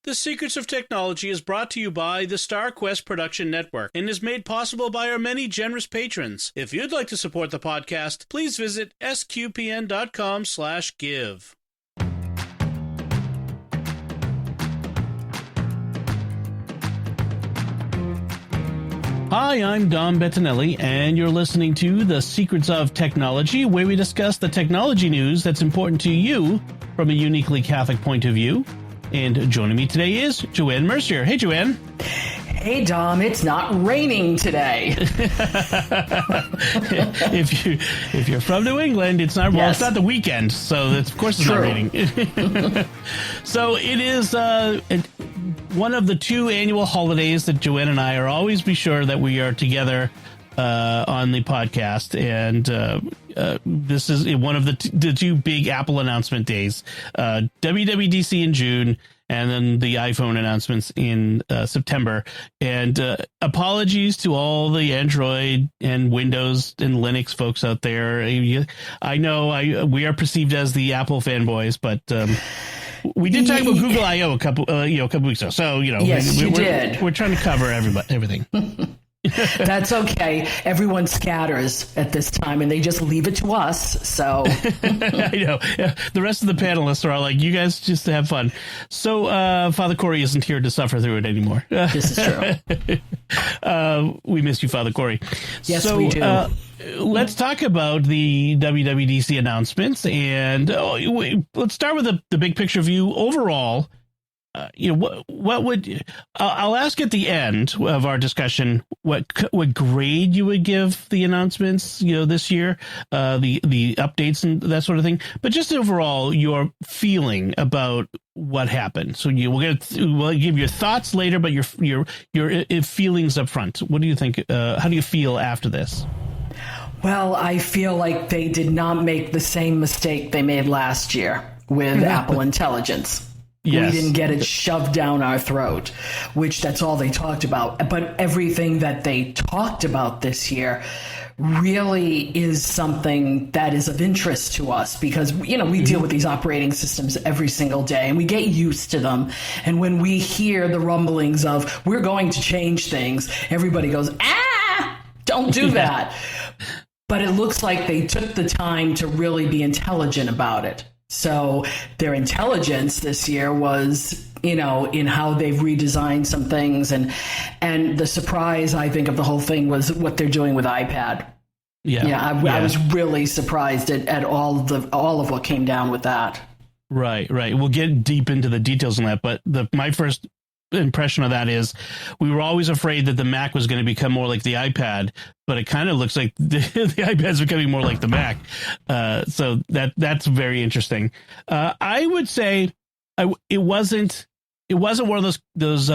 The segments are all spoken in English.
The Secrets of Technology is brought to you by the StarQuest Production Network and is made possible by our many generous patrons. If you'd like to support the podcast, please visit sqpn.com/give. Hi, I'm Dom Bettinelli, and you're listening to The Secrets of Technology, where we discuss the technology news that's important to you from a uniquely Catholic point of view. And joining me today is Joanne Mercier. Hey, Joanne. Hey, Dom, it's not raining today. if you're from New England, it's not, well, it's not the weekend, so of course it's True. not raining. So it is one of the two annual holidays that Joanne and I are always be sure that we are together on the podcast, and this is one of the two big Apple announcement days, WWDC in June, and then the iPhone announcements in September. And apologies to all the Android and Windows and Linux folks out there. I know we are perceived as the Apple fanboys, but we did talk about Google I/O a couple weeks ago. So Yes, we're trying to cover everything. That's okay. Everyone scatters at this time, and they just leave it to us. So I know. Yeah, the rest of the panelists are all like, you guys just have fun. So Father Corey isn't here to suffer through it anymore. This is true. We miss you, Father Corey. Yes, we do. Let's talk about the WWDC announcements, and let's start with the big picture view overall. What would I'll ask at the end of our discussion what grade you would give the announcements this year, the updates and that sort of thing, but just overall your feeling about what happened. So we'll give your thoughts later, but your feelings up front. What do you think? How do you feel after this? Well, I feel like they did not make the same mistake they made last year with Apple Intelligence. Yes. We didn't get it shoved down our throat, which that's all they talked about. But everything that they talked about this year really is something that is of interest to us because, we deal with these operating systems every single day and we get used to them. And when we hear the rumblings of we're going to change things, everybody goes, don't do that. But it looks like they took the time to really be intelligent about it. So their intelligence this year was, in how they've redesigned some things. And the surprise, I think, of the whole thing was what they're doing with iPad. I was really surprised at all of what came down with that. Right. We'll get deep into the details on that. But my first impression of that is we were always afraid that the Mac was going to become more like the iPad, but it kind of looks like the iPad's becoming more like the Mac. So that's very interesting. I would say it wasn't one of those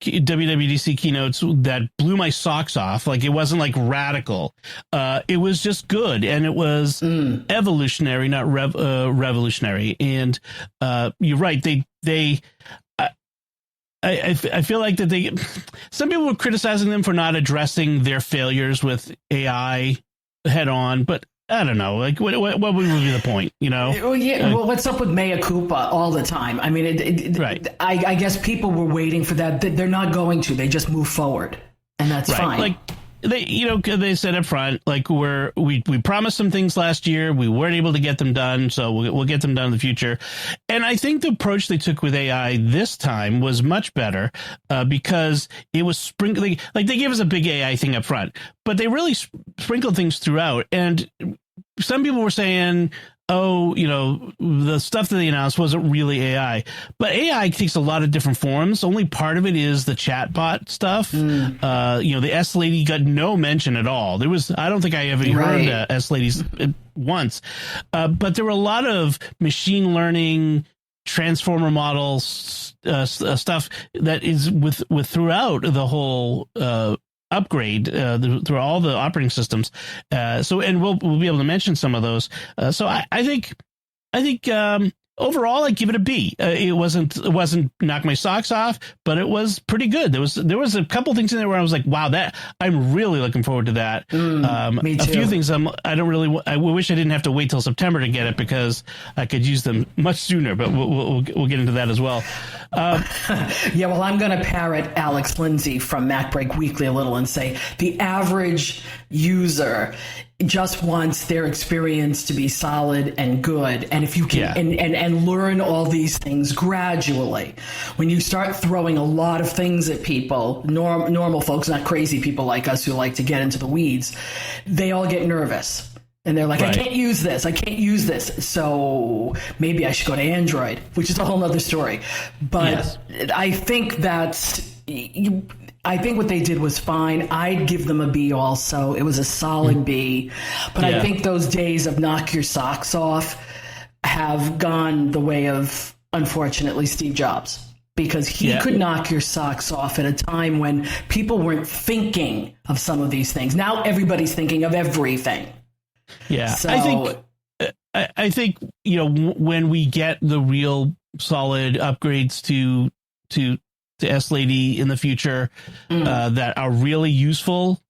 WWDC keynotes that blew my socks off. Like it wasn't like radical. It was just good, and it was evolutionary, not revolutionary. And you're right. I feel like that some people were criticizing them for not addressing their failures with AI head on, but I don't know. Like, what would be the point? Well, what's up with mea culpa all the time? I mean, right. I guess people were waiting for that. They're not going to. They just move forward, and that's fine. Like they said up front, like we promised some things last year, we weren't able to get them done, so we'll get them done in the future. And I think the approach they took with AI this time was much better because it was sprinkling. Like they gave us a big AI thing up front, but they really sprinkled things throughout. And some people were saying, the stuff that they announced wasn't really AI, but AI takes a lot of different forms. Only part of it is the chatbot stuff. The S Lady got no mention at all. I don't think I ever heard S Ladies once, but there were a lot of machine learning, transformer models, stuff that is with throughout the whole upgrade through all the operating systems. And we'll be able to mention some of those. So I think overall, I give it a B. It wasn't knock my socks off, but it was pretty good. There was a couple things in there where I was like, wow, that I'm really looking forward to that. Me too. A few things I wish I didn't have to wait till September to get it because I could use them much sooner. But we'll get into that as well. Yeah, well, I'm going to parrot Alex Lindsay from MacBreak Weekly a little and say the average user just wants their experience to be solid and good. And if you can and learn all these things gradually, when you start throwing a lot of things at people, normal folks, not crazy people like us who like to get into the weeds, they all get nervous. And they're like, right. I can't use this. So maybe I should go to Android, which is a whole nother story. But yes. I think what they did was fine. I'd give them a B also. It was a solid B. But I think those days of knock your socks off have gone the way of, unfortunately, Steve Jobs. Because he could knock your socks off at a time when people weren't thinking of some of these things. Now everybody's thinking of everything. Yeah, so, I think when we get the real solid upgrades to S-Lady in the future that are really useful,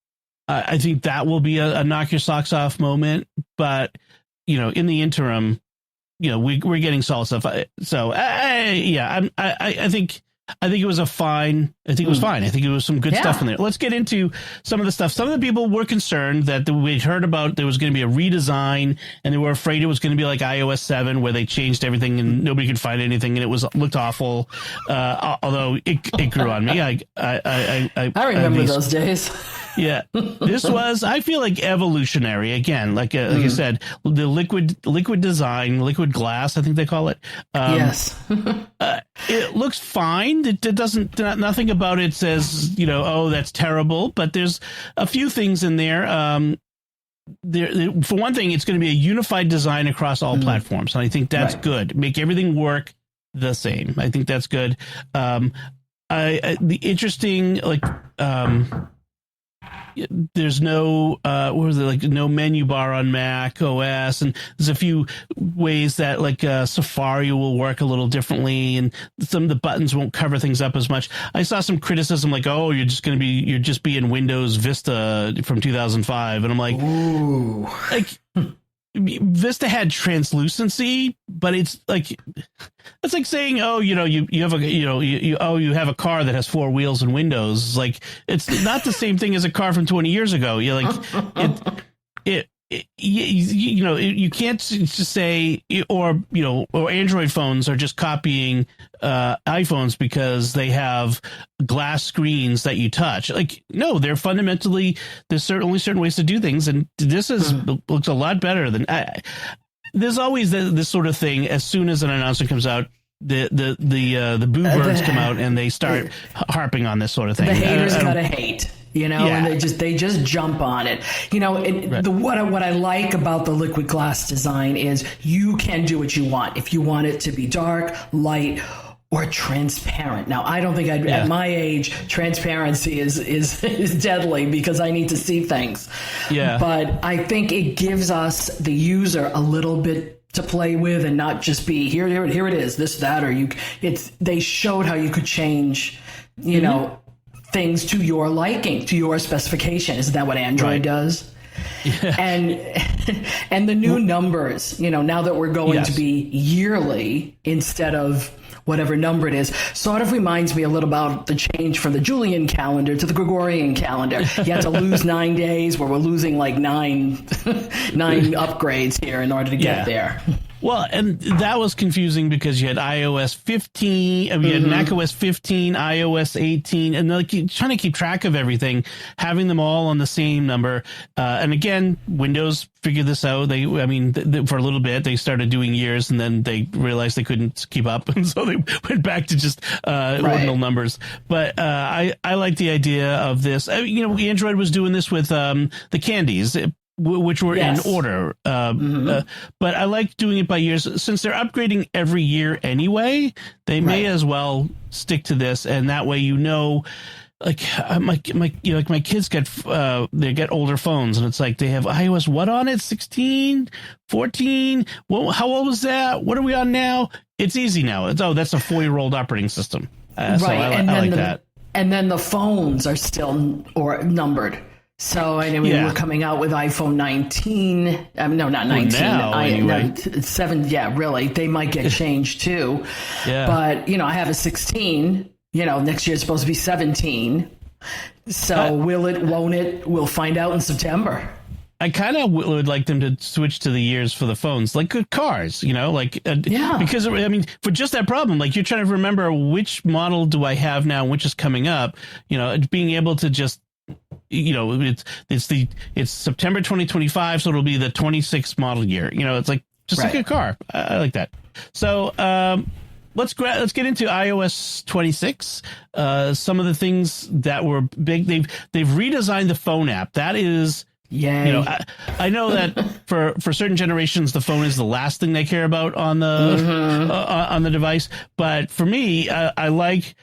I think that will be a knock your socks off moment. But in the interim, we're getting solid stuff. So I think it was fine. I think it was some good stuff in there. Let's get into some of the stuff. Some of the people were concerned that we'd heard about there was going to be a redesign, and they were afraid it was going to be like iOS 7, where they changed everything and nobody could find anything, and it looked awful. Although it grew on me. I remember those days. Yeah, this was, I feel like, evolutionary again. Like I said, the liquid design, liquid glass, I think they call it. Yes. It looks fine. It doesn't, nothing about it says, oh, that's terrible. But there's a few things in there. For one thing, it's going to be a unified design across all platforms. And I think that's good. Make everything work the same. I think that's good. The interesting, there's no no menu bar on Mac OS, and there's a few ways that Safari will work a little differently, and some of the buttons won't cover things up as much. I saw some criticism you're just be in Windows Vista from 2005, and I'm like, ooh. Vista had translucency, but it's like saying, oh, you have a car that has four wheels and windows. Like, it's not the same thing as a car from 20 years ago. You're like, you can't just say, or Android phones are just copying iPhones because they have glass screens that you touch. Like, no, they're fundamentally, there's certainly certain ways to do things, and this looks a lot better than. There's always this sort of thing. As soon as an announcement comes out, the boo birds come out and they start harping on this sort of thing. The haters gotta hate. And they just jump on it. What I like about the liquid glass design is you can do what you want. If you want it to be dark, light, or transparent. Now, I don't think at my age, transparency is deadly because I need to see things. Yeah. But I think it gives us, the user, a little bit to play with and not just be here it is, this, that, or they showed how you could change, things to your liking, to your specification. Isn't that what Android does? Yeah. And the new numbers, now that we're going to be yearly instead of whatever number it is, sort of reminds me a little about the change from the Julian calendar to the Gregorian calendar. You had to lose 9 days, where we're losing like nine upgrades here in order to get there. Well, and that was confusing because you had iOS 15, you had macOS 15, iOS 18, and trying to keep track of everything, having them all on the same number. And again, Windows figured this out. For a little bit, they started doing years, and then they realized they couldn't keep up, and so they went back to just ordinal numbers. But I like the idea of this. Android was doing this with the candies, which were in order. But I like doing it by years. Since they're upgrading every year anyway, they may as well stick to this. And that way, like my kids get older phones, and it's like they have iOS what on it? 16, 14. Well, how old was that? What are we on now? It's easy now. That's a 4-year-old operating system. Right, so I like that. And then the phones are still numbered. So I mean, we're coming out with iPhone 19. No, not 19. Anyway. 7. Yeah, really. They might get changed too. Yeah. But I have a 16. Next year it's supposed to be 17. So will it? Won't it? We'll find out in September. I kind of would like them to switch to the years for the phones, like good cars, because I mean, for just that problem, like you're trying to remember which model do I have now, which is coming up, being able to just, it's September 2025, so it'll be the 26 model year. It's like just a good car. I like that. So let's get into iOS 26. Some of the things that were big, they've redesigned the phone app. That is. Yeah, I know that for certain generations, the phone is the last thing they care about on the on the device. But for me, I like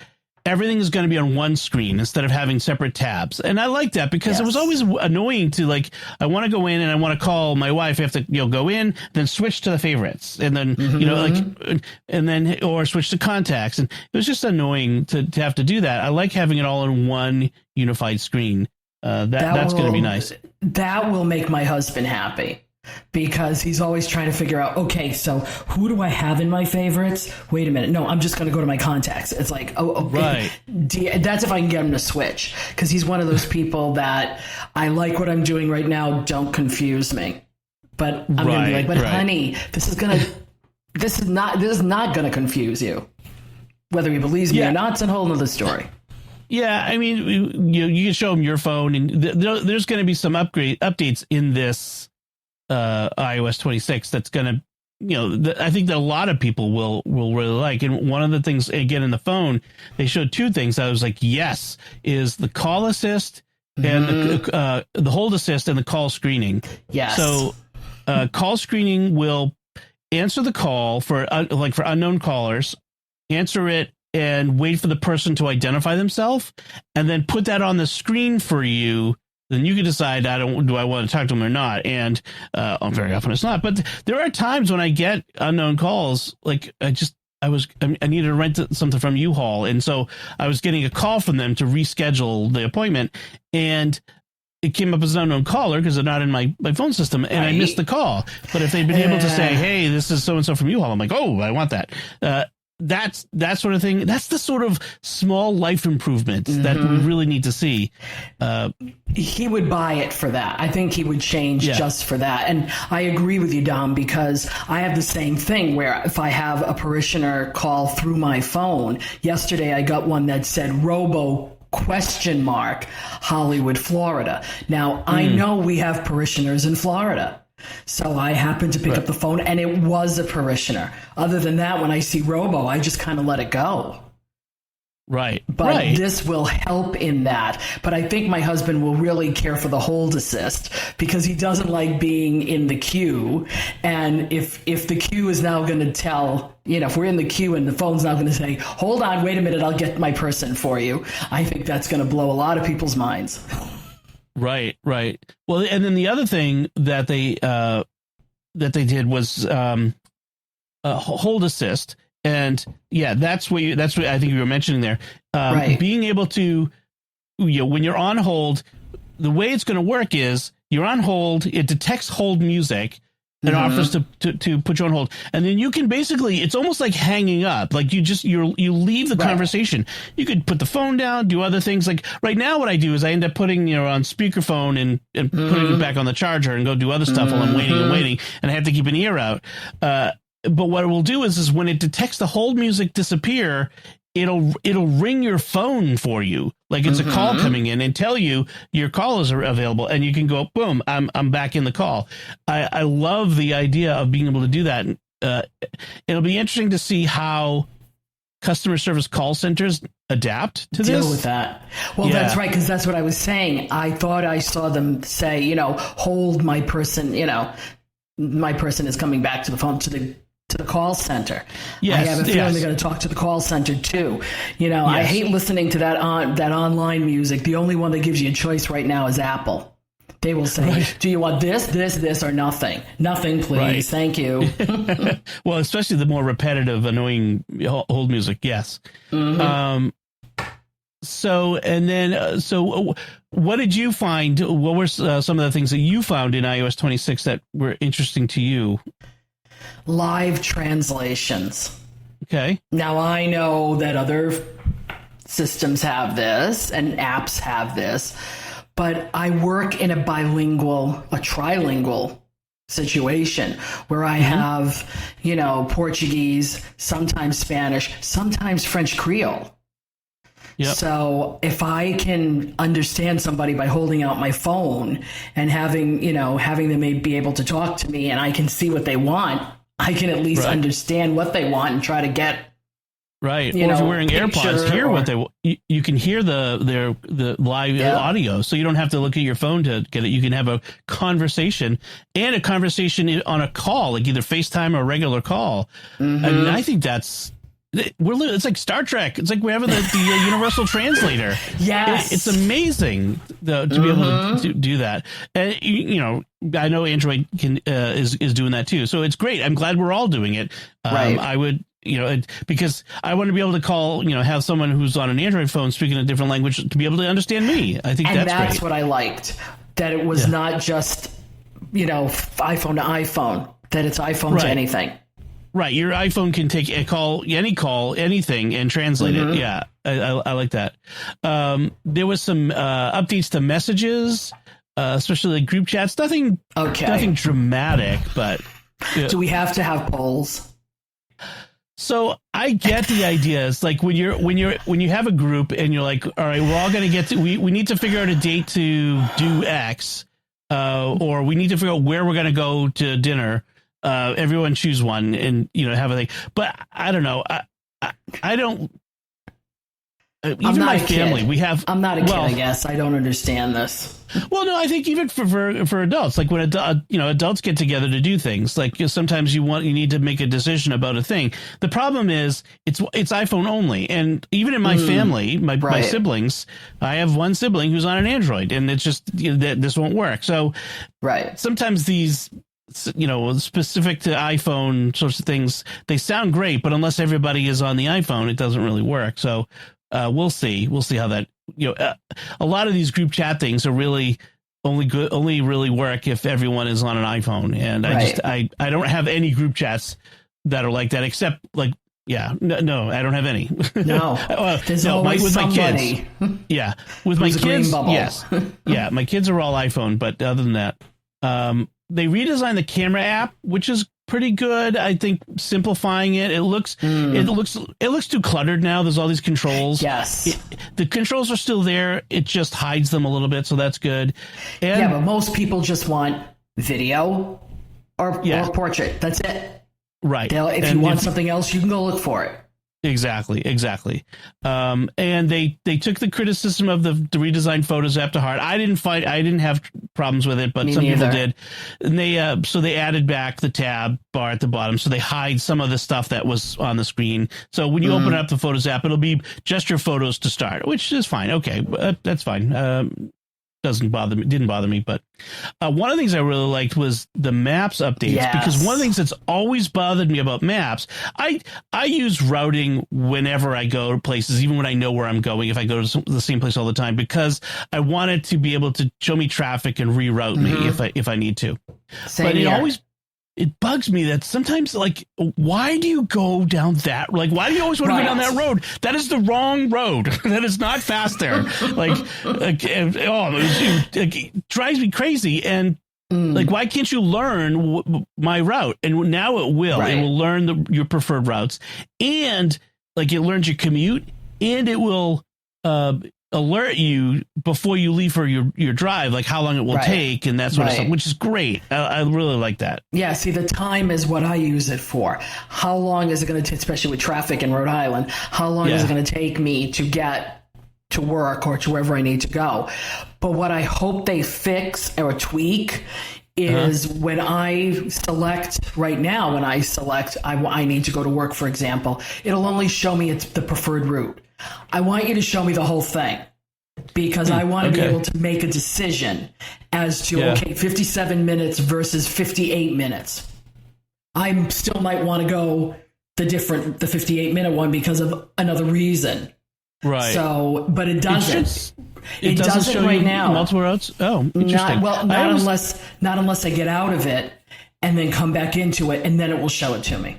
everything is going to be on one screen instead of having separate tabs, and I like that because it was always annoying to I want to go in and I want to call my wife. I have to go in, then switch to the favorites, and then and then or switch to contacts, and it was just annoying to have to do that. I like having it all on one unified screen. That's going to be nice. That will make my husband happy because he's always trying to figure out, okay, so who do I have in my favorites? Wait a minute. No, I'm just going to go to my contacts. It's like, oh, okay. Right. That's if I can get him to switch, because he's one of those people that I like what I'm doing right now. Don't confuse me. But I'm going to be like, honey, this is not going to confuse you. Whether he believes me or not, it's a whole other story. Yeah, I mean, you can show them your phone, and there's going to be some updates in this iOS 26 that's going to, I think that a lot of people will really like. And one of the things, again, in the phone, they showed two things. I was like, yes, is the call assist and the hold assist and the call screening. Yes. So call screening will answer the call for unknown callers, answer it, and wait for the person to identify themselves, and then put that on the screen for you. Then you can decide, do I want to talk to them or not? And very often it's not. But there are times when I get unknown calls, like I needed to rent something from U-Haul, and so I was getting a call from them to reschedule the appointment, and it came up as an unknown caller because they're not in my phone system, and I missed the call. But if they'd been able to say, hey, this is so-and-so from U-Haul, I'm like, oh, I want that. That sort of thing. That's the sort of small life improvements that we really need to see. He would buy it for that. I think he would change just for that. And I agree with you, Dom, because I have the same thing where if I have a parishioner call through my phone, yesterday I got one that said Robo ? Hollywood, Florida. Now, I know we have parishioners in Florida. So I happened to pick up the phone, and it was a parishioner. Other than that, when I see Robo, I just kind of let it go. Right. But this will help in that. But I think my husband will really care for the hold assist because he doesn't like being in the queue. And if the queue is now going to tell, if we're in the queue and the phone's now going to say, hold on, wait a minute, I'll get my person for you. I think that's going to blow a lot of people's minds. Right. Well, and then the other thing that they did was hold assist, and that's what I think you were mentioning there. Being able to, when you're on hold, the way it's going to work is you're on hold. It detects hold music and offers to put you on hold, and then you can basically, it's almost like hanging up. Like you leave the conversation. You could put the phone down, do other things. Like right now, what I do is I end up putting on speakerphone and putting it back on the charger and go do other stuff while I'm waiting, and I have to keep an ear out. But what it will do is when it detects the hold music disappear, it'll ring your phone for you, like it's a call coming in, and tell you your call is available, and you can go, boom, I'm back in the call. I love the idea of being able to do that. It'll be interesting to see how customer service call centers adapt to deal this. With that. Well, that's right, because that's what I was saying. I thought I saw them say, hold my person. My person is coming back to the phone to to the call center. Yes, I have a feeling they're going to talk to the call center too. I hate listening to that online music. The only one that gives you a choice right now is Apple. They will say, do you want this, or nothing? Nothing, please. Right. Thank you. Well, especially the more repetitive, annoying hold music. Yes. Mm-hmm. So what did you find? What were some of the things that you found in iOS 26 that were interesting to you? Live translations. Okay. Now, I know that other systems have this and apps have this, but I work in a trilingual situation where I have, Portuguese, sometimes Spanish, sometimes French Creole. Yep. So if I can understand somebody by holding out my phone and having them be able to talk to me, and I can see what they want, I can at least understand what they want and try to get. Right. Or if you're wearing AirPods, what you can hear the live audio, so you don't have to look at your phone to get it. You can have a conversation on a call, like either FaceTime or a regular call. Mm-hmm. I mean, I think it's like Star Trek. It's like we're having the universal translator. Yes. It's amazing to be able to do that. And, I know Android is doing that too. So it's great. I'm glad we're all doing it. Right. I would, because I want to be able to call, have someone who's on an Android phone speaking a different language to be able to understand me. I think that's great. That's what I liked, that it was not just, iPhone to iPhone, that it's iPhone to anything. Right. Your iPhone can take any call, anything, and translate it. Yeah. I like that. There was some updates to messages, especially like group chats. Nothing dramatic, but. Do we have to have polls? So I get the idea. It's like when you have a group and you're like, all right, we're all going to we need to figure out a date to do X, or we need to figure out where we're going to go to dinner. Everyone choose one and, have a thing. But I don't know. I don't. Even my family, we have. I'm not a kid, I guess. I don't understand this. Well, no, I think even for adults, like when adults get together to do things, like sometimes you need to make a decision about a thing. The problem is it's iPhone only, and even in my family, my siblings, I have one sibling who's on an Android, and it's just that this won't work. So, sometimes these. Specific to iPhone sorts of things, they sound great, but unless everybody is on the iPhone, it doesn't really work. So we'll see how that, a lot of these group chat things are really only really work if everyone is on an iPhone. And I don't have any group chats that are like that, except like, no, I don't have any. No, there's always with somebody. My kids. Yeah. With my kids. Yes. Yeah. My kids are all iPhone, but other than that, they redesigned the camera app, which is pretty good. I think simplifying it. It looks too cluttered now. There's all these controls. Yes. The controls are still there. It just hides them a little bit, so that's good. And, but most people just want video or portrait. That's it. Right. If you want something else, you can go look for it. Exactly. And they took the criticism of the redesigned Photos app to heart. I didn't have problems with it, but some people did. And they added back the tab bar at the bottom, so they hide some of the stuff that was on the screen. So when you open up the Photos app, it'll be just your photos to start, which is fine. Okay, that's fine. Didn't bother me, but one of the things I really liked was the maps updates, because one of the things that's always bothered me about maps, I use routing whenever I go to places, even when I know where I'm going, if I go to the same place all the time, because I want it to be able to show me traffic and reroute me if I need to. Same here. It bugs me that sometimes, like, why do you go down that? Like, why do you always want to go down that road? That is the wrong road. That is not fast there. It drives me crazy. And like, why can't you learn my route? And now it will. It will learn your preferred routes, and like it learns your commute, and it will alert you before you leave for your drive, like how long it will take and that sort of stuff, which is great. I really like that. Yeah, see, the time is what I use it for. How long is it going to take, especially with traffic in Rhode Island, how long is it going to take me to get to work or to wherever I need to go? But what I hope they fix or tweak is when I select right now, when I select, I need to go to work, for example, it'll only show me it's the preferred route. I want you to show me the whole thing because I want to be able to make a decision as to, 57 minutes versus 58 minutes. I still might want to go the 58-minute one because of another reason. Right. So, but it doesn't. It doesn't show right you now. Multiple routes. Oh, interesting. Not unless I get out of it and then come back into it, and then it will show it to me.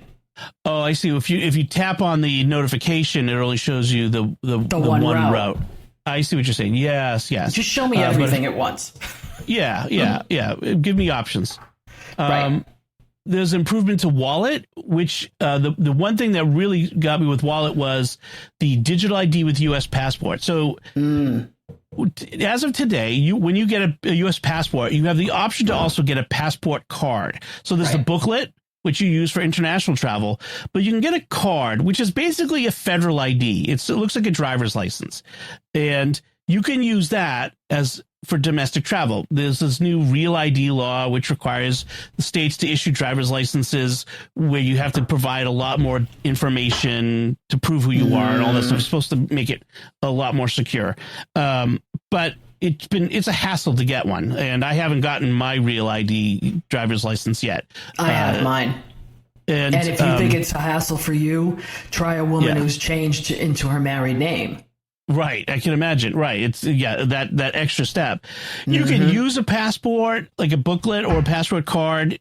Oh, I see. If you tap on the notification, it only shows you the one route. I see what you're saying. Yes. Just show me everything at once. Yeah. Give me options. Right. There's improvement to Wallet, which the one thing that really got me with Wallet was the digital ID with U.S. passport. So as of today, when you get a U.S. passport, you have the option to also get a passport card. So there's the booklet, which you use for international travel, but you can get a card, which is basically a federal ID. It looks like a driver's license, and you can use that for domestic travel. There's this new Real ID law, which requires the states to issue driver's licenses where you have to provide a lot more information to prove who you are and all that stuff. It's supposed to make it a lot more secure. But it's a hassle to get one. And I haven't gotten my Real ID driver's license yet. I have mine. And if you think it's a hassle for you, try a woman who's changed into her married name. Right. I can imagine. Right. It's that extra step. You can use a passport, like a booklet or a passport card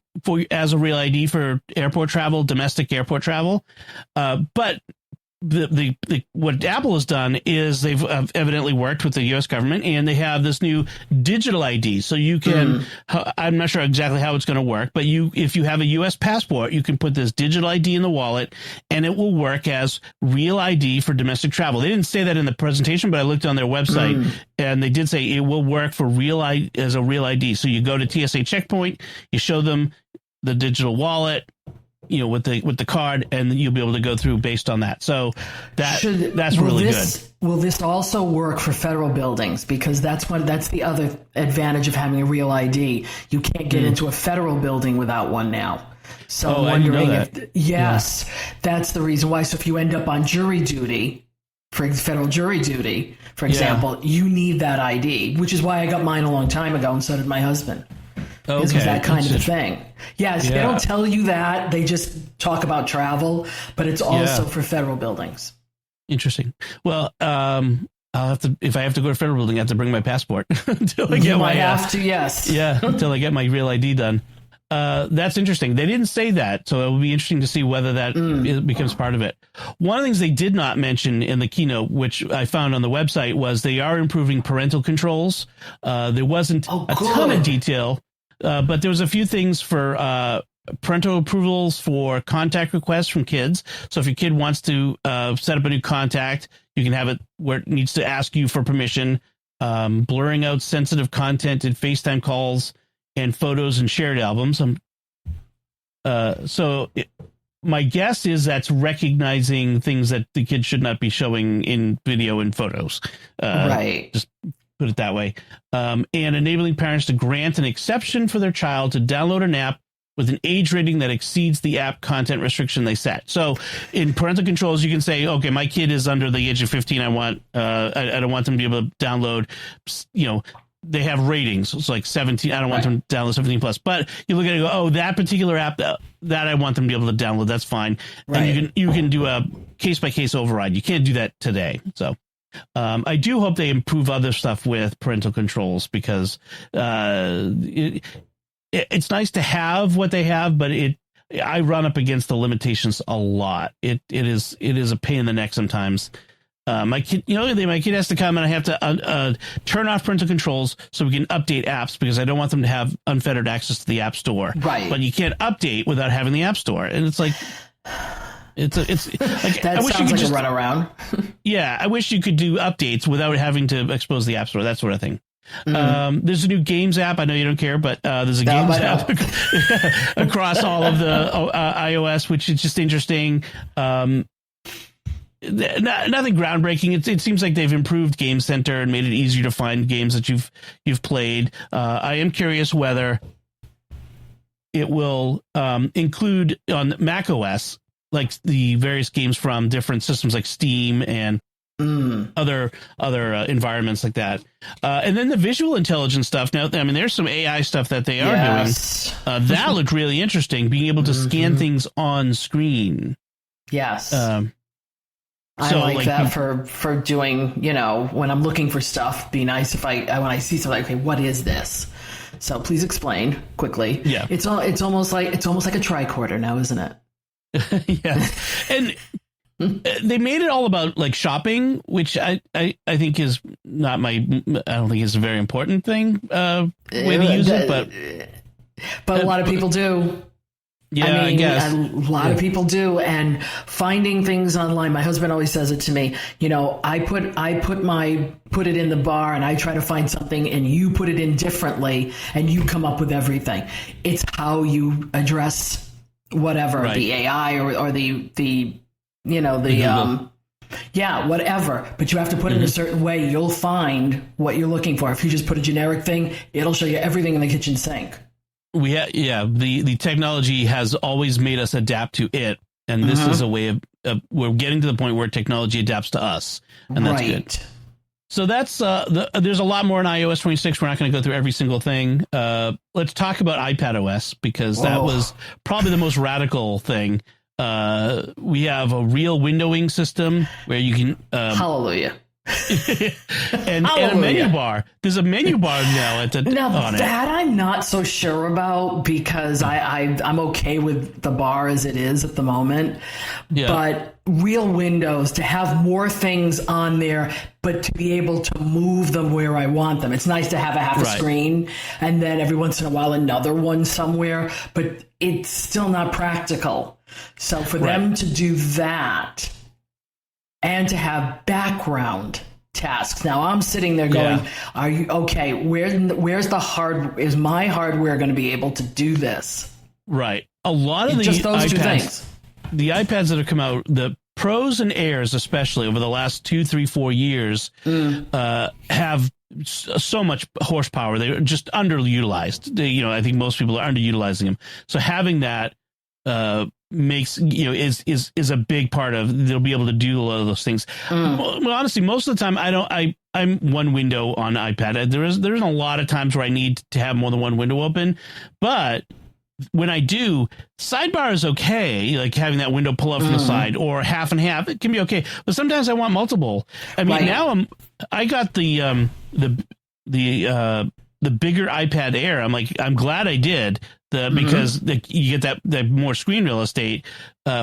as a Real ID for airport travel, domestic airport travel. But what Apple has done is they've evidently worked with the U.S. government, and they have this new digital ID. So you can, I'm not sure exactly how it's going to work, but if you have a U.S. passport, you can put this digital ID in the wallet, and it will work as Real ID for domestic travel. They didn't say that in the presentation, but I looked on their website, and they did say it will work for as a Real ID. So you go to TSA checkpoint, you show them the digital wallet, with the card, and then you'll be able to go through based on that. So that's really good. Will this also work for federal buildings? Because that's the other advantage of having a Real ID. You can't get into a federal building without one now. So I'm wondering that's the reason why. So if you end up on jury duty, for federal jury duty, for example, you need that ID, which is why I got mine a long time ago, and so did my husband. It was that kind of thing. Yes, they don't tell you that. They just talk about travel, but it's also for federal buildings. Interesting. Well, I'll have to, if I have to go to a federal building, I have to bring my passport until I get until I get my Real ID done. That's interesting. They didn't say that, so it will be interesting to see whether that becomes part of it. One of the things they did not mention in the keynote, which I found on the website, was they are improving parental controls. There wasn't a ton of detail. But there was a few things for parental approvals for contact requests from kids. So if your kid wants to set up a new contact, you can have it where it needs to ask you for permission, blurring out sensitive content in FaceTime calls and photos and shared albums. My guess is that's recognizing things that the kid should not be showing in video and photos. Right. Just put it that way. And enabling parents to grant an exception for their child to download an app with an age rating that exceeds the app content restriction they set. So in parental controls, you can say, okay, my kid is under the age of 15. I don't want them to be able to download, they have ratings. It's like 17. I don't want them to download 17 plus, but you look at it and go, oh, that particular app that I want them to be able to download. That's fine. Right. And you can do a case by case override. You can't do that today. So I do hope they improve other stuff with parental controls, because it's nice to have what they have, but I run up against the limitations a lot. It is a pain in the neck sometimes. My kid has to come and I have to turn off parental controls so we can update apps, because I don't want them to have unfettered access to the App Store. Right. But you can't update without having the App Store, and it's like. It's like, that sounds like a runaround. Yeah, I wish you could do updates without having to expose the App Store, that sort of thing. There's a new Games app. I know you don't care, but there's a Games app across all of the iOS, which is just interesting. Nothing groundbreaking. It seems like they've improved Game Center and made it easier to find games that you've played. I am curious whether it will include on Mac OS, like the various games from different systems like Steam and other environments like that. And then the visual intelligence stuff. Now, I mean, there's some AI stuff that they are doing. That looked really interesting, being able to scan things on screen. Yes. I like that for doing, when I'm looking for stuff, be nice if when I see something, okay, what is this? So please explain quickly. Yeah. It's almost like a tricorder now, isn't it? Yeah. And they made it all about like shopping, which I think is not I don't think is a very important thing way to use it, but a lot of people do. Yeah, I guess a lot of people do, and finding things online. My husband always says it to me. I put it in the bar, and I try to find something, and you put it in differently, and you come up with everything. It's how you address whatever the AI or the whatever. But you have to put it in a certain way. You'll find what you're looking for. If you just put a generic thing, it'll show you everything in the kitchen sink. The technology has always made us adapt to it, and this is a way of we're getting to the point where technology adapts to us, and that's good. So that's there's a lot more in iOS 26. We're not going to go through every single thing. Let's talk about iPadOS, because that was probably the most radical thing. We have a real windowing system where you can hallelujah. and a menu bar. There's a menu bar now on that I'm not so sure about, because I'm okay with the bar as it is at the moment. Yeah. But real windows, to have more things on there, but to be able to move them where I want them. It's nice to have half a screen and then every once in a while another one somewhere, but it's still not practical. So for them to do that, and to have background tasks. Now I'm sitting there going, "Are you okay? Where's the hard? Is my hardware going to be able to do this?" Right. A lot of just those two things. The iPads that have come out, the Pros and Airs, especially over the last 2, 3, 4 years, have so much horsepower. They're just underutilized. I think most people are underutilizing them. So having that makes is a big part of they'll be able to do a lot of those things. Well, honestly, most of the time I'm one window on iPad. There isn't a lot of times where I need to have more than one window open, but when I do, sidebar is okay, like having that window pull up from the side, or half and half, it can be okay. But sometimes I want multiple. I mean, now I got the bigger iPad Air. I'm glad I did because you get that more screen real estate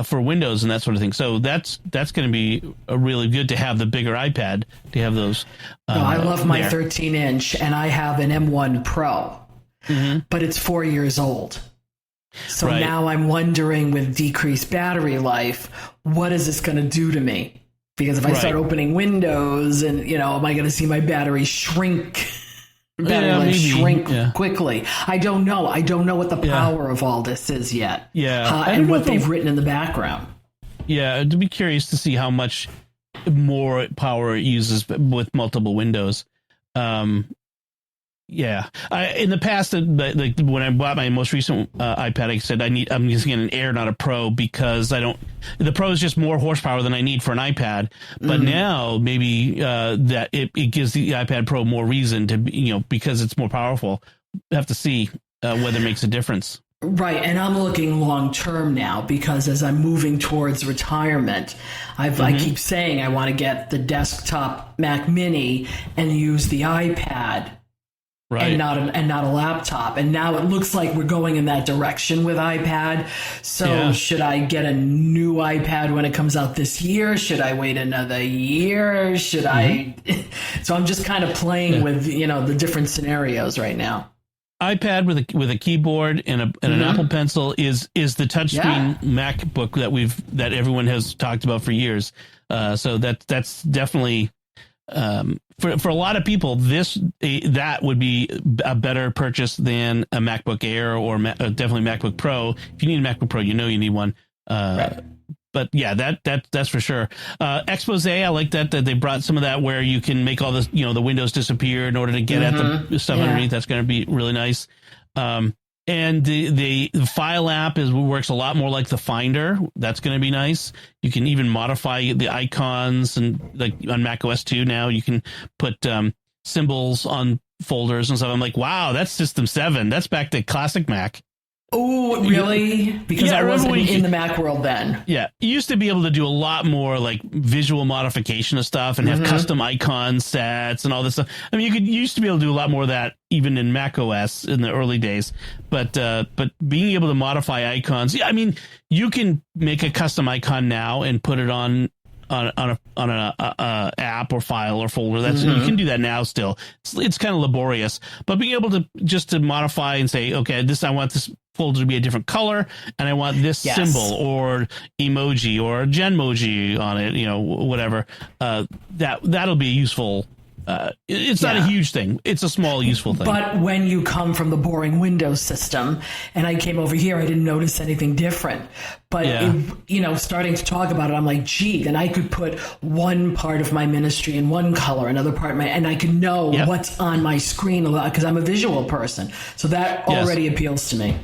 for Windows and that sort of thing. So that's going to be really good to have the bigger iPad, to have those. I love my 13-inch, and I have an M1 Pro, but it's 4 years old. So now I'm wondering, with decreased battery life, what is this going to do to me? Because if I start opening Windows, and am I going to see my battery shrink? Quickly. I don't know. I don't know what the power of all this is yet. Yeah, and what they've written in the background. Yeah, to be curious to see how much more power it uses with multiple windows. In the past, like when I bought my most recent iPad, I said I'm using an Air, not a Pro, because the Pro is just more horsepower than I need for an iPad. But now maybe that it gives the iPad Pro more reason to because it's more powerful. I have to see whether it makes a difference. Right, and I'm looking long term now, because as I'm moving towards retirement, I keep saying I want to get the desktop Mac Mini and use the iPad. Right. And not a laptop. And now it looks like we're going in that direction with iPad. So should I get a new iPad when it comes out this year? Should I wait another year? Should I? So I'm just kind of playing with the different scenarios right now. iPad with a keyboard and an Apple Pencil is the touchscreen MacBook that everyone has talked about for years. So that's definitely. For a lot of people, that would be a better purchase than a MacBook Air or definitely MacBook Pro. If you need a MacBook Pro, you need one. But yeah, that's for sure. Expose, I like that they brought some of that where you can make all this, the windows disappear in order to get at the stuff underneath. That's going to be really nice. And And the file app works a lot more like the Finder. That's going to be nice. You can even modify the icons, and like on Mac OS 2 now, you can put symbols on folders and stuff. I'm like, wow, that's System 7. That's back to classic Mac. Oh, really? Because I wasn't in the Mac world then. Yeah. You used to be able to do a lot more like visual modification of stuff and have custom icon sets and all this stuff. I mean, you used to be able to do a lot more of that even in Mac OS in the early days. But being able to modify icons, I mean, you can make a custom icon now and put it on a app or file or folder. That's you can do that now still. It's kind of laborious, but being able to just modify and say, okay, I want this folder to be a different color, and I want this symbol or emoji or genmoji on it, whatever. That'll be useful. It's not a huge thing. It's a small, useful thing. But when you come from the boring Windows system, and I came over here, I didn't notice anything different. But, starting to talk about it, I'm like, gee, then I could put one part of my ministry in one color, another part and I could know what's on my screen because I'm a visual person. So that already appeals to me.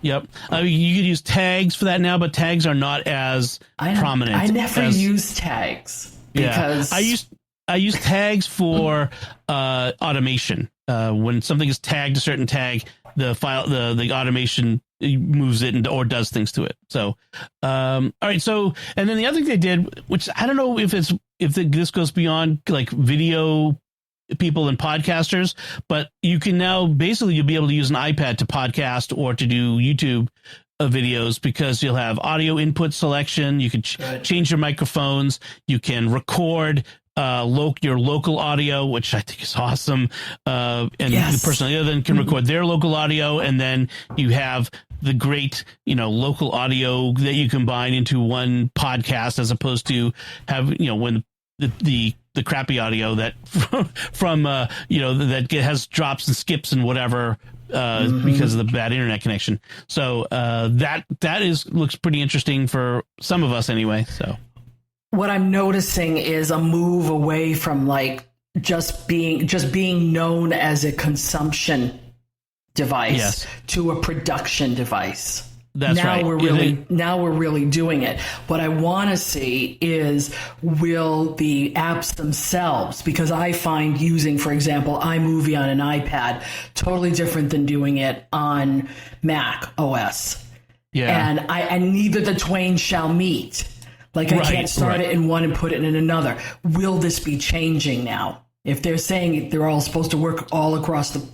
Yep. I mean, you could use tags for that now, but tags are not as prominent. I never use tags because I use tags for automation. When something is tagged a certain tag, the automation moves it or does things to it. So, all right. So, and then the other thing they did, which I don't know if this goes beyond like video people and podcasters, but you can now basically you'll be able to use an iPad to podcast or to do YouTube videos because you'll have audio input selection. You can change your microphones. You can record your local audio, which I think is awesome. And the person on the other end can record their local audio. And then you have the great, local audio that you combine into one podcast, as opposed to when the crappy audio that from that has drops and skips and whatever because of the bad internet connection. So that looks pretty interesting for some of us anyway. So what I'm noticing is a move away from like just being known as a consumption device to a production device. That's right. Now we're really doing it. What I want to see is, will the apps themselves, because I find using, for example, iMovie on an iPad totally different than doing it on Mac OS. Yeah. And neither the twain shall meet. Like I can't start it in one and put it in another. Will this be changing now? If they're saying they're all supposed to work all across the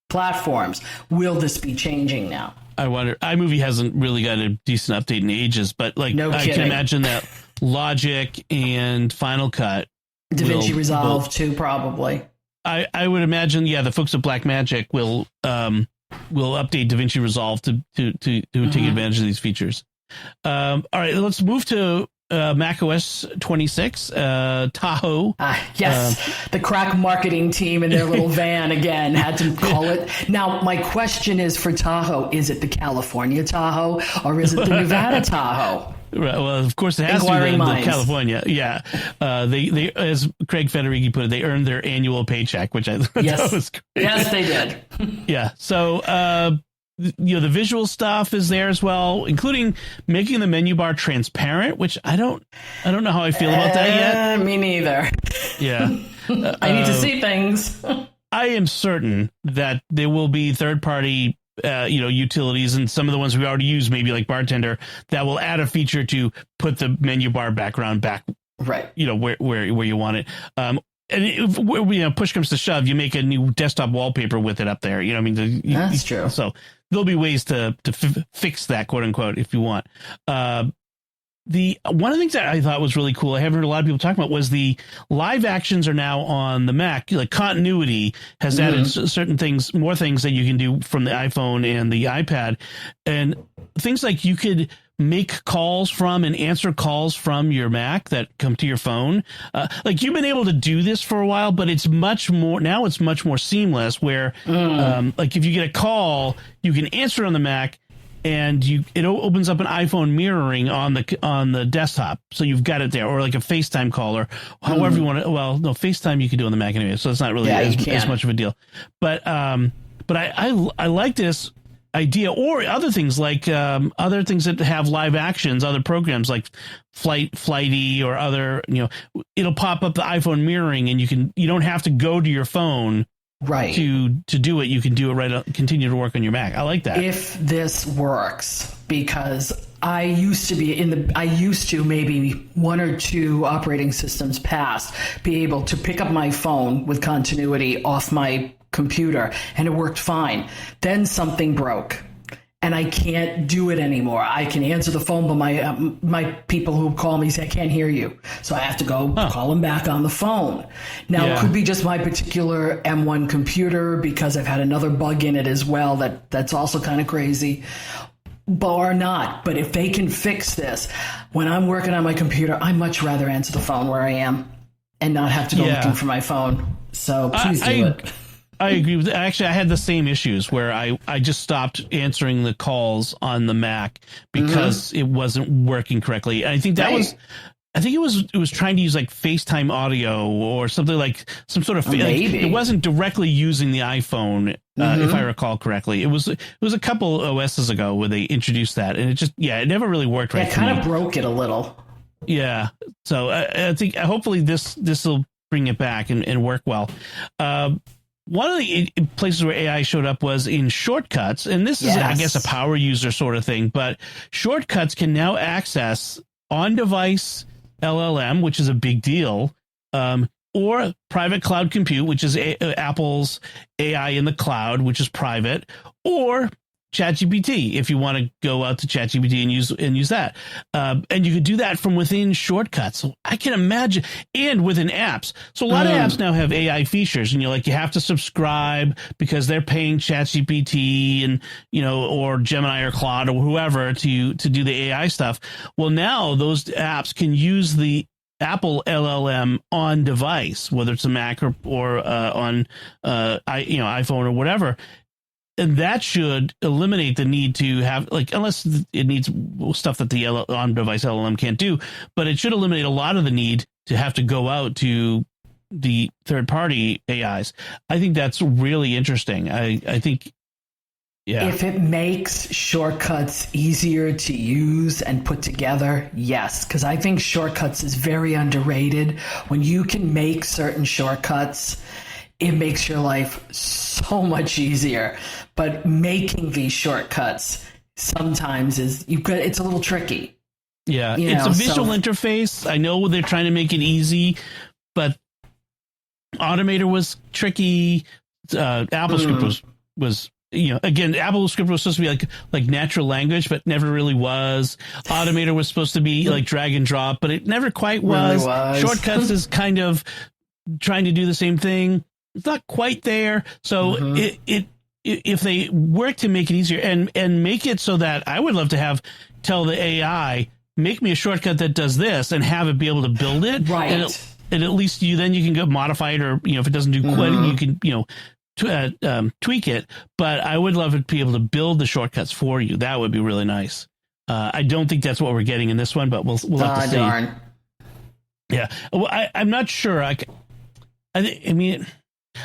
platforms, will this be changing now? I wonder. iMovie hasn't really got a decent update in ages, but I can imagine that Logic and Final Cut, DaVinci Resolve too, probably. I would imagine, the folks at Blackmagic will update DaVinci Resolve to take advantage of these features. All right, let's move to Mac OS 26, Tahoe. The crack marketing team in their little van again had to call it. Now, my question is for Tahoe, is it the California Tahoe or is it the Nevada Tahoe? Right. Well, of course, it has to be the California. Yeah. They, as Craig Federighi put it, they earned their annual paycheck, which I thought was great. Yes, they did. Yeah. So, the visual stuff is there as well, including making the menu bar transparent, which I don't know how I feel about that yet. Me neither. Yeah. I need to see things. I am certain that there will be third-party utilities, and some of the ones we already use, maybe like Bartender, that will add a feature to put the menu bar background back where you want it. And if push comes to shove, you make a new desktop wallpaper with it up there. That's true. So there'll be ways to fix that, quote unquote, if you want. One of the things that I thought was really cool, I haven't heard a lot of people talk about, was the live actions are now on the Mac. Like continuity has added certain things, more things that you can do from the iPhone and the iPad, and things like you could make calls from and answer calls from your Mac that come to your phone. Like you've been able to do this for a while, but it's much more seamless where like if you get a call, you can answer on the Mac and it opens up an iPhone mirroring on the desktop. So you've got it there, or like a FaceTime call, or however you want to, well, no, FaceTime you can do on the Mac anyway. So it's not really as much of a deal, but I like this idea, or other things like other things that have live actions, other programs like Flighty or other, it'll pop up the iPhone mirroring, and you don't have to go to your phone right to do it. You can do it continue to work on your Mac. I like that. If this works, because I used to maybe 1 or 2 operating systems past be able to pick up my phone with continuity off my computer, and it worked fine. Then something broke, and I can't do it anymore. I can answer the phone, but my people who call me say I can't hear you, so I have to go call them back on the phone. Now it could be just my particular M1 computer, because I've had another bug in it as well that's also kind of crazy. Or not. But if they can fix this, when I'm working on my computer, I much rather answer the phone where I am and not have to go looking for my phone. So please do it. I agree with that. Actually, I had the same issues where I just stopped answering the calls on the Mac because it wasn't working correctly. And I think it was trying to use like FaceTime audio or something, like some sort of it wasn't directly using the iPhone, if I recall correctly. It was a couple OSs ago where they introduced that, and it never really worked right. It kind of broke it a little. Yeah. So I think hopefully this will bring it back and work well. One of the places where AI showed up was in shortcuts, and this is, I guess, a power user sort of thing, but shortcuts can now access on-device LLM, which is a big deal, or private cloud compute, which is Apple's AI in the cloud, which is private, or ChatGPT, if you want to go out to ChatGPT and use that. And you could do that from within shortcuts. So I can imagine, and within apps. So a lot of apps now have AI features, and you have to subscribe because they're paying ChatGPT and, or Gemini or Claude or whoever to do the AI stuff. Well, now those apps can use the Apple LLM on device, whether it's a Mac or on iPhone or whatever. And that should eliminate the need to have, unless it needs stuff that the on-device LLM can't do, but it should eliminate a lot of the need to have to go out to the third-party AIs. I think that's really interesting. I think, if it makes shortcuts easier to use and put together, yes, because I think shortcuts is very underrated. When you can make certain shortcuts, it makes your life so much easier. But making these shortcuts sometimes it's a little tricky. Yeah, it's a visual interface. I know they're trying to make it easy, but Automator was tricky. AppleScript was again, AppleScript was supposed to be like natural language, but never really was. Automator was supposed to be like drag and drop, but it never quite was. Shortcuts is kind of trying to do the same thing. It's not quite there. So if they work to make it easier and make it so that I would love to tell the AI, make me a shortcut that does this, and have it be able to build it. Right. And at least you can go modify it, or, if it doesn't do quite, you can, tweak it. But I would love it to be able to build the shortcuts for you. That would be really nice. I don't think that's what we're getting in this one, but we'll have to see. Darn. Yeah. Well, I'm not sure. I mean,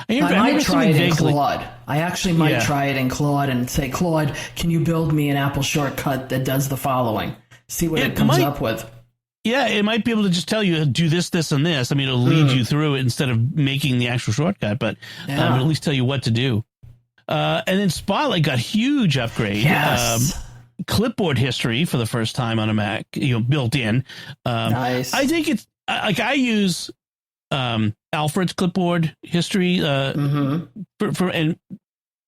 I might try it in Claude. I actually might try it in Claude and say, Claude, can you build me an Apple shortcut that does the following? See what it comes up with. Yeah, it might be able to just tell you, do this, this, and this. I mean, it'll lead you through it instead of making the actual shortcut, but it'll at least tell you what to do. And then Spotlight got huge upgrade. Yes. Clipboard history for the first time on a Mac, built in. Nice. I think it's I use Alfred's clipboard history and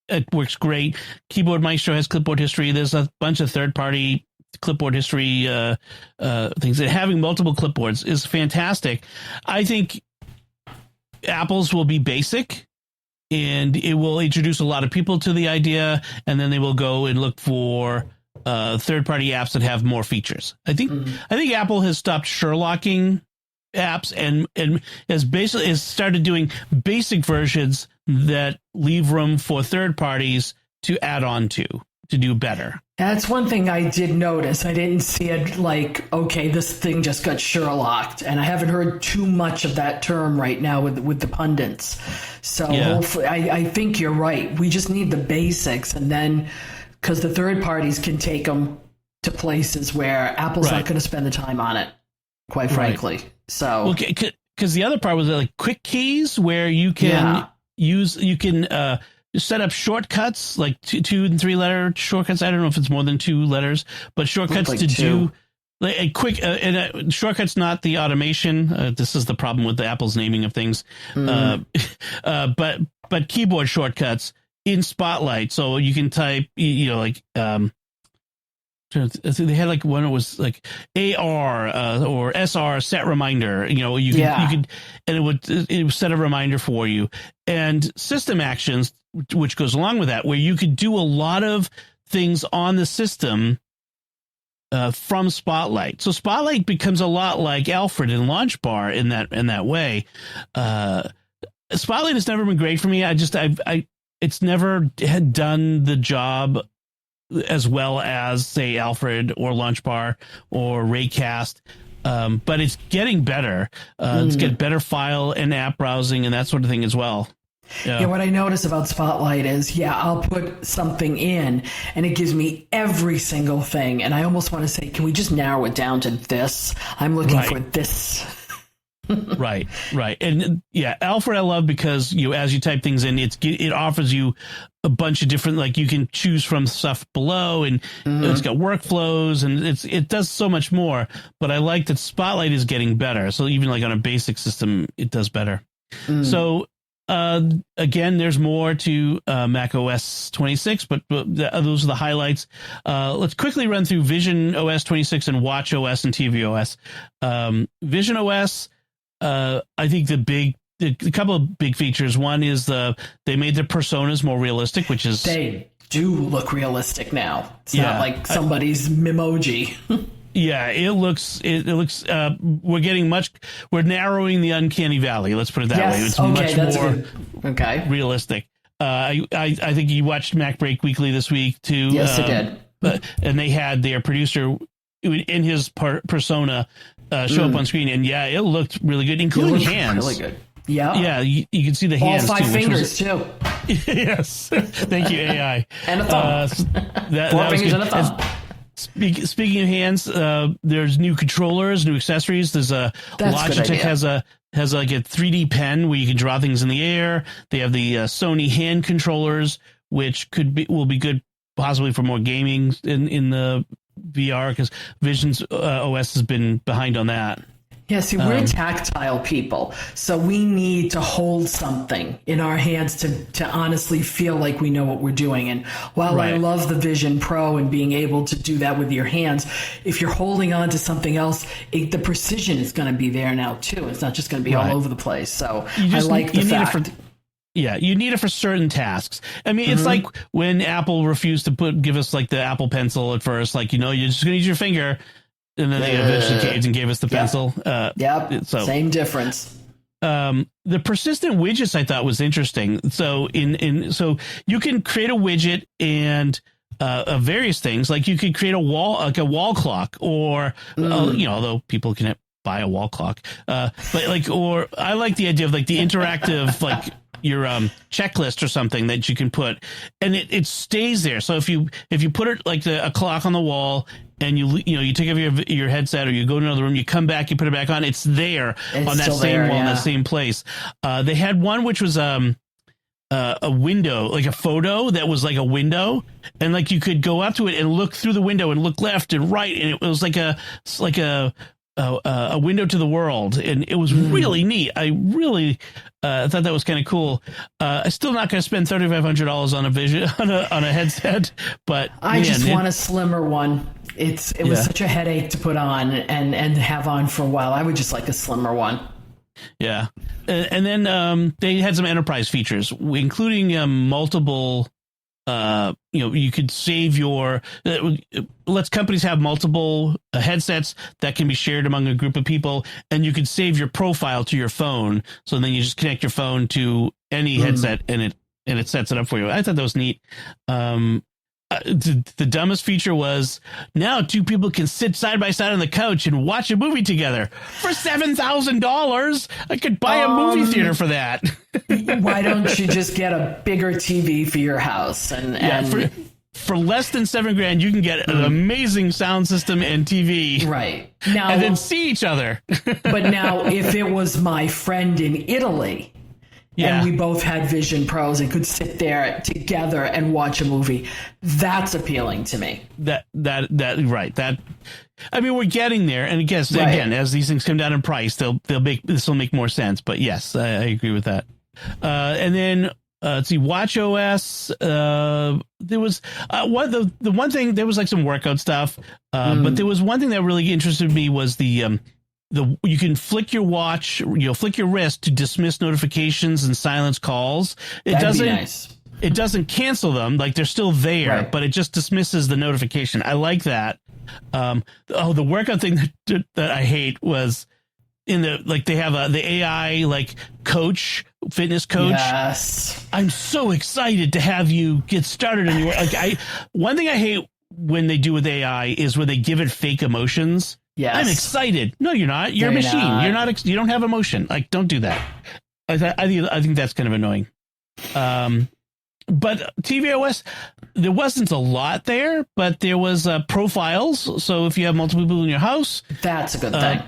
it works great. Keyboard Maestro has clipboard history. There's a bunch of third-party clipboard history things. And having multiple clipboards is fantastic. I think Apple's will be basic, and it will introduce a lot of people to the idea, and then they will go and look for third-party apps that have more features. I think Apple has stopped Sherlocking apps and has started doing basic versions that leave room for third parties to add on to do better. That's one thing I did notice. I didn't see it like, okay, this thing just got Sherlocked, and I haven't heard too much of that term right now with the pundits. So hopefully, I think you're right. We just need the basics, and then because the third parties can take them to places where Apple's not going to spend the time on it, quite frankly. So, because the other part was like quick keys, where you can set up shortcuts, like 2 and 3 letter shortcuts. I don't know if it's more than 2 letters, but shortcuts to do like a quick shortcuts, not the automation. This is the problem with the Apple's naming of things. But keyboard shortcuts in Spotlight, so you can type, they had like one that was like AR or SR set reminder. You could, and it would set a reminder for you, and system actions, which goes along with that, where you could do a lot of things on the system from Spotlight. So Spotlight becomes a lot like Alfred and Launch Bar in that way. Spotlight has never been great for me. It's never had done the job as well as, say, Alfred or Launch Bar or Raycast, but it's getting better. It's getting better file and app browsing and that sort of thing as well. Yeah, what I notice about Spotlight is, I'll put something in and it gives me every single thing. And I almost want to say, can we just narrow it down to this? I'm looking for this. Right. And Alfred I love because as you type things in, it offers you a bunch of different, like you can choose from stuff below, and it's got workflows, and it does so much more. But I like that Spotlight is getting better. So even like on a basic system, it does better. So again, there's more to Mac OS 26, but those are the highlights. Let's quickly run through Vision OS 26 and Watch OS and TV OS. Vision OS, I think a couple of big features. One is they made the personas more realistic, which is, they do look realistic now. It's not like somebody's memoji. Yeah, it looks. We're narrowing the uncanny valley. Let's put it that way. It's much more realistic. I think you watched Mac Break Weekly this week too. Yes, I did. And they had their producer in his persona show up on screen, and it looked really good, including hands. Really good. Yeah. Yeah, you can see the hands. All 5 fingers too. Yes. Thank you, AI. And a thumb. 4 fingers and a thumb. Speaking of hands, there's new controllers, new accessories. There's Logitech has like a 3D pen where you can draw things in the air. They have the Sony hand controllers, which will be good possibly for more gaming in the VR, because Vision's OS has been behind on that. Yeah, see, we're tactile people, so we need to hold something in our hands to honestly feel like we know what we're doing. And while I love the Vision Pro and being able to do that with your hands, if you're holding on to something else, the precision is going to be there now too. It's not just going to be all over the place. So I like the fact. You need it for certain tasks. I mean, it's like when Apple refused to give us like the Apple Pencil at first, like, you're just going to use your finger. And then they eventually caved and gave us the pencil. So same difference. The persistent widgets I thought was interesting. So so you can create a widget and various things, like you could create a wall clock, or although people can buy a wall clock, or I like the idea of like the interactive like your checklist or something that you can put, and it stays there. So if you put it like a clock on the wall, and you take off your headset, or you go to another room, you come back, you put it back on, it's there on that same wall in that same place. They had one which was a window, like a photo that was like a window, and like you could go up to it and look through the window and look left and right, and it was like a window to the world, and it was really neat. I really thought that was kind of cool. I'm still not going to spend $3,500 on a Vision on a headset, but I just want a slimmer one. It was such a headache to put on and have on for a while. I would just like a slimmer one. Yeah. And then they had some enterprise features, including multiple, you could save lets companies have multiple headsets that can be shared among a group of people, and you could save your profile to your phone. So then you just connect your phone to any headset and it sets it up for you. I thought that was neat. The dumbest feature was, now 2 people can sit side by side on the couch and watch a movie together for $7,000. I could buy a movie theater for that. Why don't you just get a bigger TV for your house? for less than $7,000, you can get an amazing sound system and TV. Right. Now, and then see each other. But now, if it was my friend in Italy, and we both had Vision Pros and could sit there together and watch a movie, that's appealing to me. I mean, we're getting there, and I guess again, as these things come down in price, this will make more sense. But yes, I agree with that. And then let's see, Watch OS. There was the one thing. There was like some workout stuff, but there was one thing that really interested me was the you can flick your watch, flick your wrist to dismiss notifications and silence calls. That'd be nice. It doesn't cancel them, like they're still there, but it just dismisses the notification. I like that. The workout thing that I hate was in they have the AI coach, fitness coach. Yes. I'm so excited to have you get started on your one thing I hate when they do with AI is when they give it fake emotions. Yes. I'm excited. No, you're not. You're a machine. Not. You're not. You don't have emotion. Don't do that. I think that's kind of annoying. But tvOS, there wasn't a lot there, but there was profiles. So if you have multiple people in your house, that's a good thing.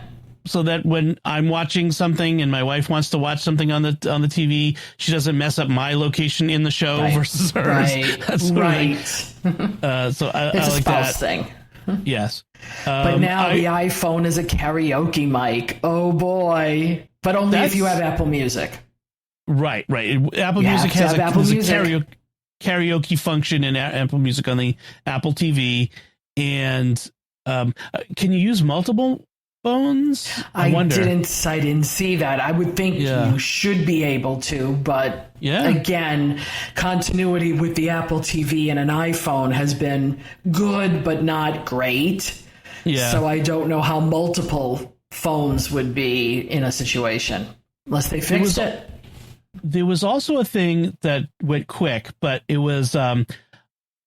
So that when I'm watching something and my wife wants to watch something on the TV, she doesn't mess up my location in the show versus hers. Right. That's right. So I it's like a spouse that thing. Yes. But now the iPhone is a karaoke mic. Oh boy. But only if you have Apple Music. Right. Apple Music has a karaoke function in Apple Music on the Apple TV. And can you use multiple phones? I didn't see that. I would think you should be able to, but again, continuity with the Apple TV and an iPhone has been good, but not great. Yeah. So I don't know how multiple phones would be in a situation unless they fixed it. There was also a thing that went quick, but it was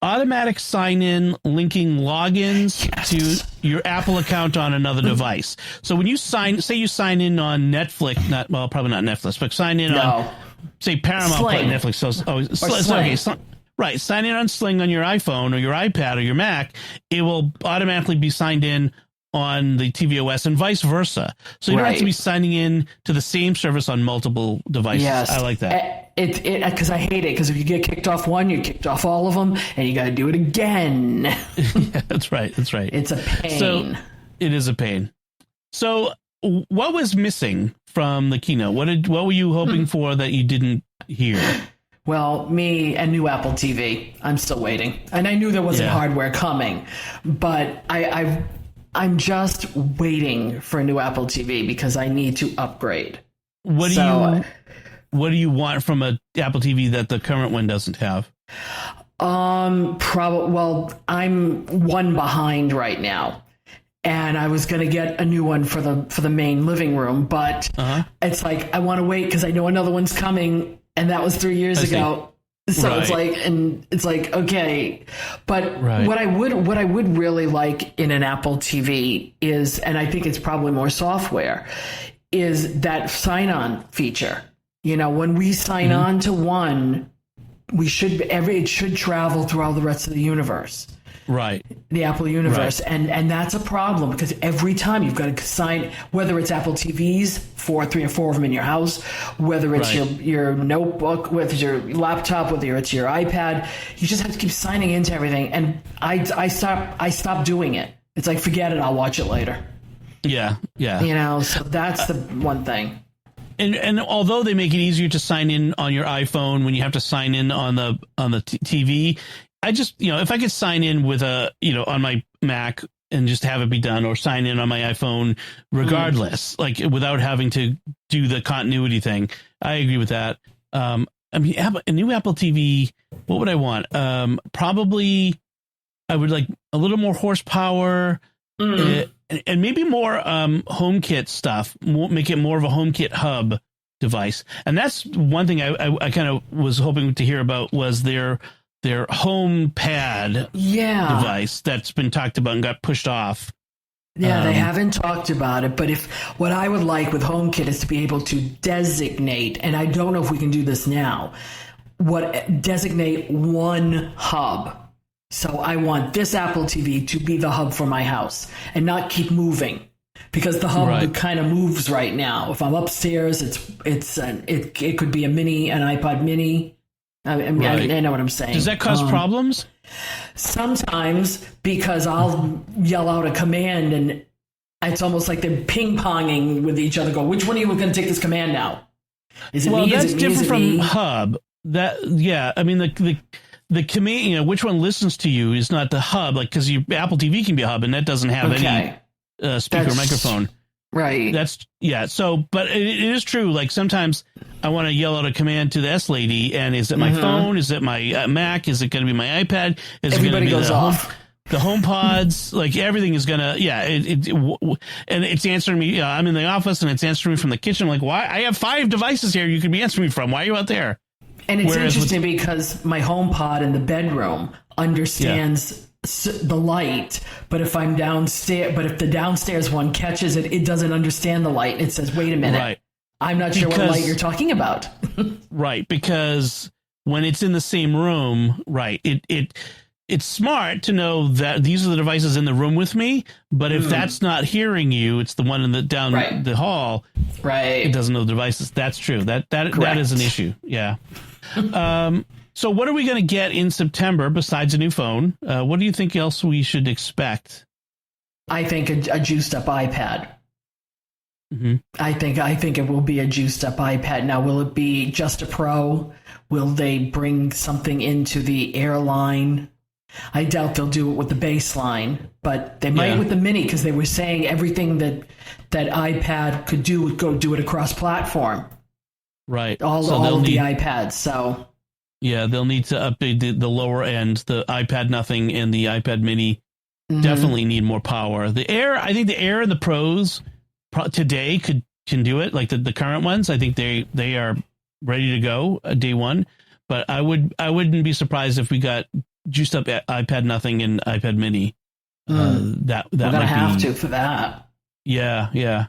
automatic sign-in linking logins to your Apple account on another device. So when you sign in on Netflix, probably not Netflix, but sign in on, say, Paramount Plus, Netflix. Right. Sign in on Sling on your iPhone or your iPad or your Mac. It will automatically be signed in on the tvOS and vice versa. So you don't have to be signing in to the same service on multiple devices. Yes. I like that. Because I hate it. Because if you get kicked off one, you kicked off all of them, and you got to do it again. Yeah, that's right. It's a pain. So it is a pain. So what was missing from the keynote? What were you hoping for that you didn't hear? Well, me and new Apple TV. I'm still waiting, and I knew there wasn't hardware coming, but I'm just waiting for a new Apple TV because I need to upgrade. What do you want from a Apple TV that the current one doesn't have? I'm one behind right now, and I was going to get a new one for the main living room, but it's like I want to wait because I know another one's coming, and that was 3 years ago. So it's like, okay, but what I would really like in an Apple TV is, and I think it's probably more software, is that sign-on feature. When we sign on to one, it should travel through all the rest of the universe. Right. The Apple universe. Right. And that's a problem because every time you've got to sign, whether it's Apple TVs, 3 or 4 of them in your house, whether it's your notebook, whether it's your laptop, whether it's your iPad, you just have to keep signing into everything. And I stopped doing it. It's like, forget it. I'll watch it later. Yeah. So that's the one thing. And although they make it easier to sign in on your iPhone when you have to sign in on the TV, I just, if I could sign in with on my Mac and just have it be done, or sign in on my iPhone regardless, without having to do the continuity thing, I agree with that. A new Apple TV, what would I want? Probably I would like a little more horsepower and maybe more HomeKit stuff, make it more of a HomeKit hub device. And that's one thing I kind of was hoping to hear about was their HomePad device that's been talked about and got pushed off. Yeah, they haven't talked about it, but what I would like with HomeKit is to be able to designate, and I don't know if we can do this now, designate one hub So I want this Apple TV to be the hub for my house and not keep moving, because the hub kind of moves right now. If I'm upstairs, it could be an iPod mini. I know what I'm saying. Does that cause problems? Sometimes, because I'll yell out a command and it's almost like they're ping-ponging with each other. Go, which one are you going to take this command now? Is it me? That's is it me? different is it from me? hub. I mean, the command, which one listens to you is not the hub, like, because Apple TV can be a hub and that doesn't have any speaker or microphone. Right. So, but it is true. Like, sometimes I want to yell out a command to the S lady, and is it my phone? Is it my Mac? Is it going to be my iPad? Everybody goes off. The HomePods, like, everything is gonna, and it's answering me. I'm in the office and it's answering me from the kitchen. I'm like, why? I have 5 devices here you could be answering me from. Why are you out there? And it's interesting because my HomePod in the bedroom understands the light, but if I'm downstairs, but if the downstairs one catches it, it doesn't understand the light. It says, "Wait a minute, right. I'm not sure what light you're talking about." Right, because when it's in the same room, right, it's smart to know that these are the devices in the room with me, but if that's not hearing you, it's the one in the down the hall. Right. It doesn't know the devices. That's true. That is an issue. Yeah. So what are we going to get in September besides a new phone? What do you think else we should expect? I think a juiced up iPad. Mm-hmm. I think it will be a juiced up iPad. Now, will it be just a Pro? Will they bring something into the Airline? I doubt they'll do it with the baseline, but they might with the Mini, because they were saying everything that iPad could do would go do it across platform. Right. All of the iPads. So yeah, they'll need to update the lower end. The iPad Nothing and the iPad Mini definitely need more power. The Air, I think the Air and the Pros today can do it. Like the current ones, I think they are ready to go day one. But I wouldn't be surprised if we got juiced up iPad Nothing and iPad Mini. That we're gonna have to for that. Yeah.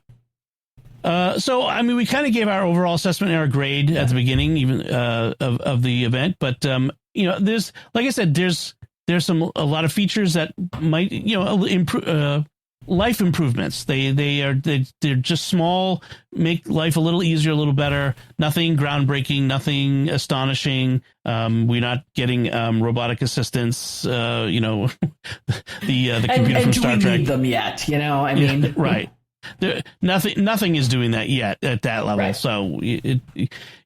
So I mean, we kind of gave our overall assessment and our grade at the beginning, even of the event. But there's, like I said, there's a lot of features that might improve. Life improvements. They're just small, make life a little easier, a little better. Nothing groundbreaking, nothing astonishing. We're not getting robotic assistants. The computer from Star Trek. Do we need them yet? I mean, right. Nothing is doing that yet at that level. Right. So,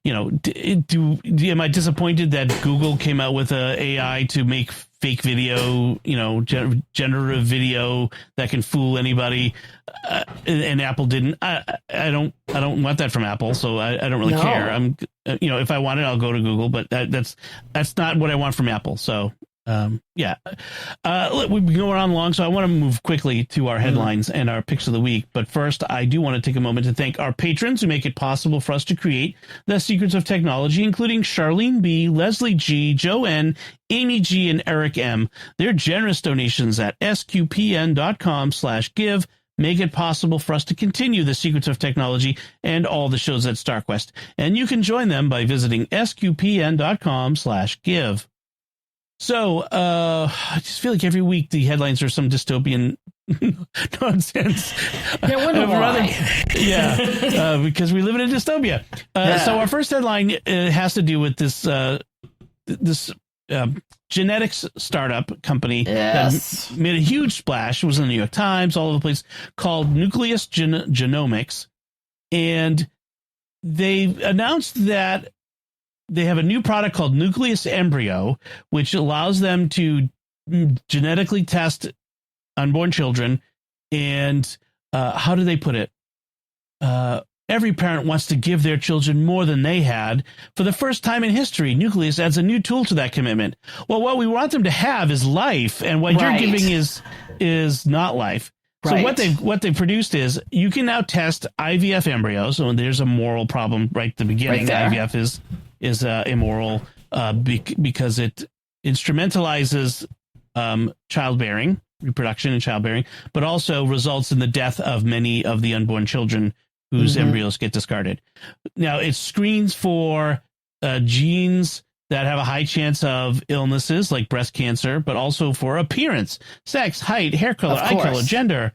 am I disappointed that Google came out with a AI to make fake video, generative video that can fool anybody, and Apple didn't? I don't want that from Apple, so I don't really care. I'm, if I want it, I'll go to Google, but that's not what I want from Apple. So. We've been going on long, so I want to move quickly to our headlines and our picks of the week. But first, I do want to take a moment to thank our patrons who make it possible for us to create the Secrets of Technology, including Charlene B., Leslie G., Joanne, Amy G., and Eric M. Their generous donations at sqpn.com/give make it possible for us to continue the Secrets of Technology and all the shows at StarQuest. And you can join them by visiting sqpn.com/give. So, I just feel like every week the headlines are some dystopian nonsense. Yeah, I wonder why. Because we live in a dystopia. So our first headline has to do with this genetics startup company that made a huge splash. It was in the New York Times, all over the place, called Nucleus Genomics. And they announced that they have a new product called Nucleus Embryo, which allows them to genetically test unborn children. And how do they put it? Every parent wants to give their children more than they had. For the first time in history, Nucleus adds a new tool to that commitment. Well, what we want them to have is life, and what you're giving is not life. So what they've produced is you can now test IVF embryos. So there's a moral problem right at the beginning. IVF is immoral because it instrumentalizes childbearing, reproduction and childbearing, but also results in the death of many of the unborn children whose embryos get discarded. Now, it screens for genes that have a high chance of illnesses like breast cancer, but also for appearance, sex, height, hair color, eye color, gender,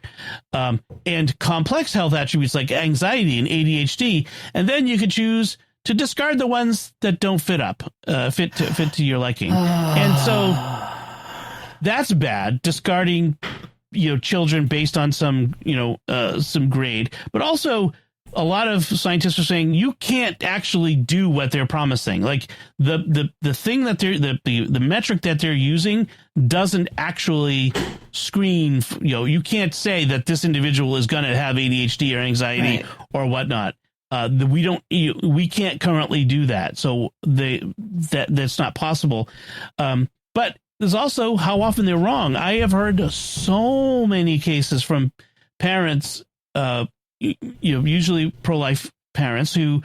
and complex health attributes like anxiety and ADHD. And then you could choose to discard the ones that don't fit to your liking. And so that's bad, discarding, children based on some grade, but also a lot of scientists are saying you can't actually do what they're promising. Like the thing that the metric that they're using doesn't actually screen. You can't say that this individual is going to have ADHD or anxiety or whatnot. We can't currently do that. So that's not possible. But there's also how often they're wrong. I have heard so many cases from parents, usually pro-life parents who,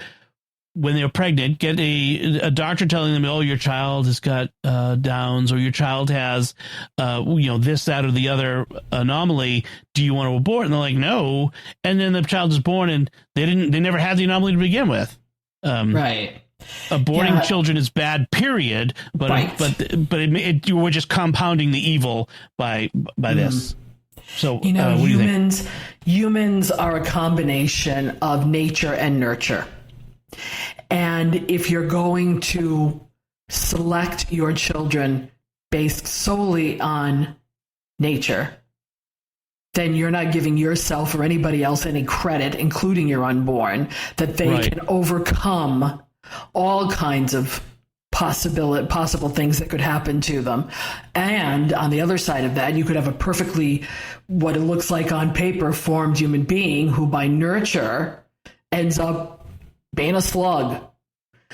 when they're pregnant, get a doctor telling them, oh, your child has got Downs, or your child has, this, that, or the other anomaly. Do you want to abort? And they're like, no. And then the child is born and they never had the anomaly to begin with. Right. Aborting children is bad, period. But you were just compounding the evil by this. So what do you think? Humans are a combination of nature and nurture. And if you're going to select your children based solely on nature, then you're not giving yourself or anybody else any credit, including your unborn, that they can overcome all kinds of possible things that could happen to them. And on the other side of that, you could have a perfectly, what it looks like on paper, formed human being who by nurture ends up being a slug.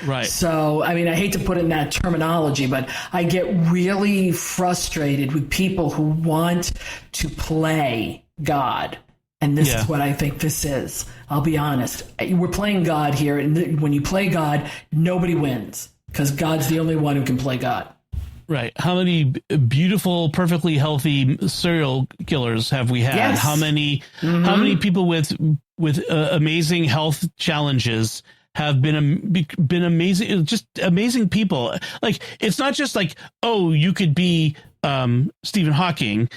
Right. So, I mean, I hate to put in that terminology, but I get really frustrated with people who want to play God. And this is what I think this is. I'll be honest. We're playing God here. And when you play God, nobody wins, because God's the only one who can play God. Right. How many beautiful, perfectly healthy serial killers have we had? Yes. How many people with amazing health challenges have been amazing, just amazing people? Like, it's not just like, oh, you could be Stephen Hawking,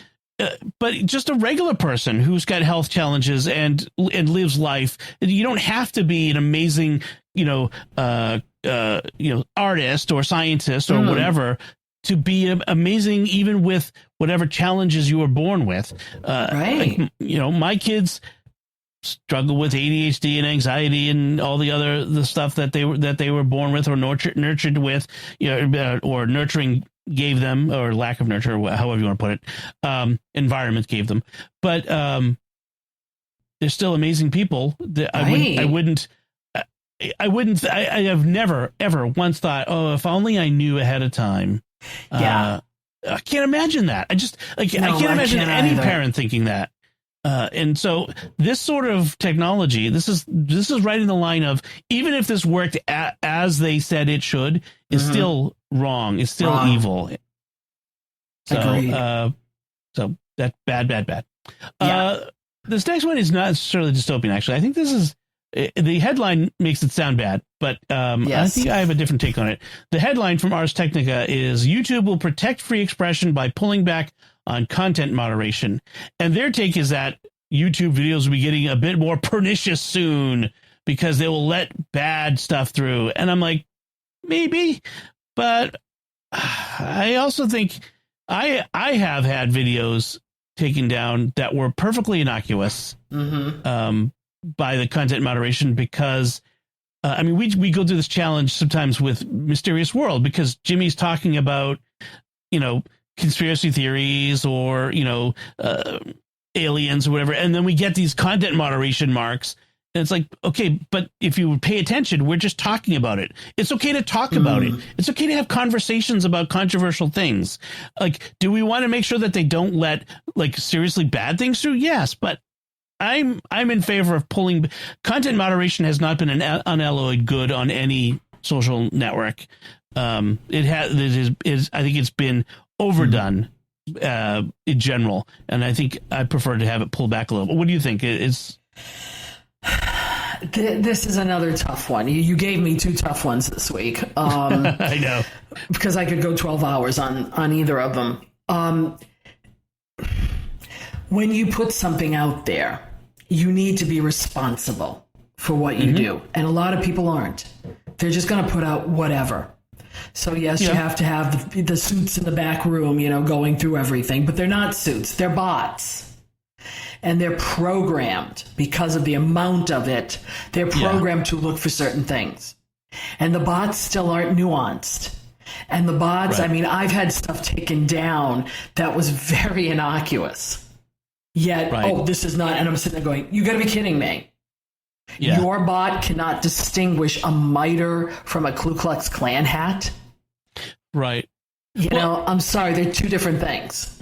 but just a regular person who's got health challenges and lives life. You don't have to be an amazing, artist or scientist or whatever to be amazing, even with whatever challenges you were born with. Like, my kids struggle with ADHD and anxiety and all the stuff that they were born with or nurtured with, or nurturing gave them, or lack of nurture, however you want to put it, environment gave them. But they're still amazing people. I have never ever once thought, oh, if only I knew ahead of time. I can't imagine that. I can't imagine any parent thinking that. And so this sort of technology, this is right in the line of, even if this worked as they said it should, is still wrong. It's still evil. So, so that's bad. This next one is not necessarily dystopian, actually. I think this is, the headline makes it sound bad, but I think I have a different take on it. The headline from Ars Technica is, YouTube will protect free expression by pulling back on content moderation. And their take is that YouTube videos will be getting a bit more pernicious soon because they will let bad stuff through. And I'm like, maybe, but I also think I have had videos taken down that were perfectly innocuous by the content moderation, because we go through this challenge sometimes with Mysterious World, because Jimmy's talking about, conspiracy theories or, aliens or whatever. And then we get these content moderation marks. And it's like, okay, but if you pay attention, we're just talking about it. It's okay to talk about it. It's okay to have conversations about controversial things. Like, do we want to make sure that they don't let seriously bad things through? Yes, but I'm in favor of pulling. Content moderation has not been an unalloyed good on any social network. I think it's been overdone in general, and I think I prefer to have it pulled back a little. But what do you think? This is another tough one. You gave me two tough ones this week. I know. Because I could go 12 hours on either of them. When you put something out there, you need to be responsible for what you do. And a lot of people aren't. They're just going to put out whatever. So, yes, you have to have the suits in the back room, going through everything. But they're not suits. They're bots. And they're programmed because of the amount of it. They're programmed to look for certain things. And the bots still aren't nuanced. And the bots, I mean, I've had stuff taken down that was very innocuous. Yet, this is not. And I'm sitting there going, you got to be kidding me. Yeah. Your bot cannot distinguish a miter from a Ku Klux Klan hat. Right. I'm sorry. They're two different things.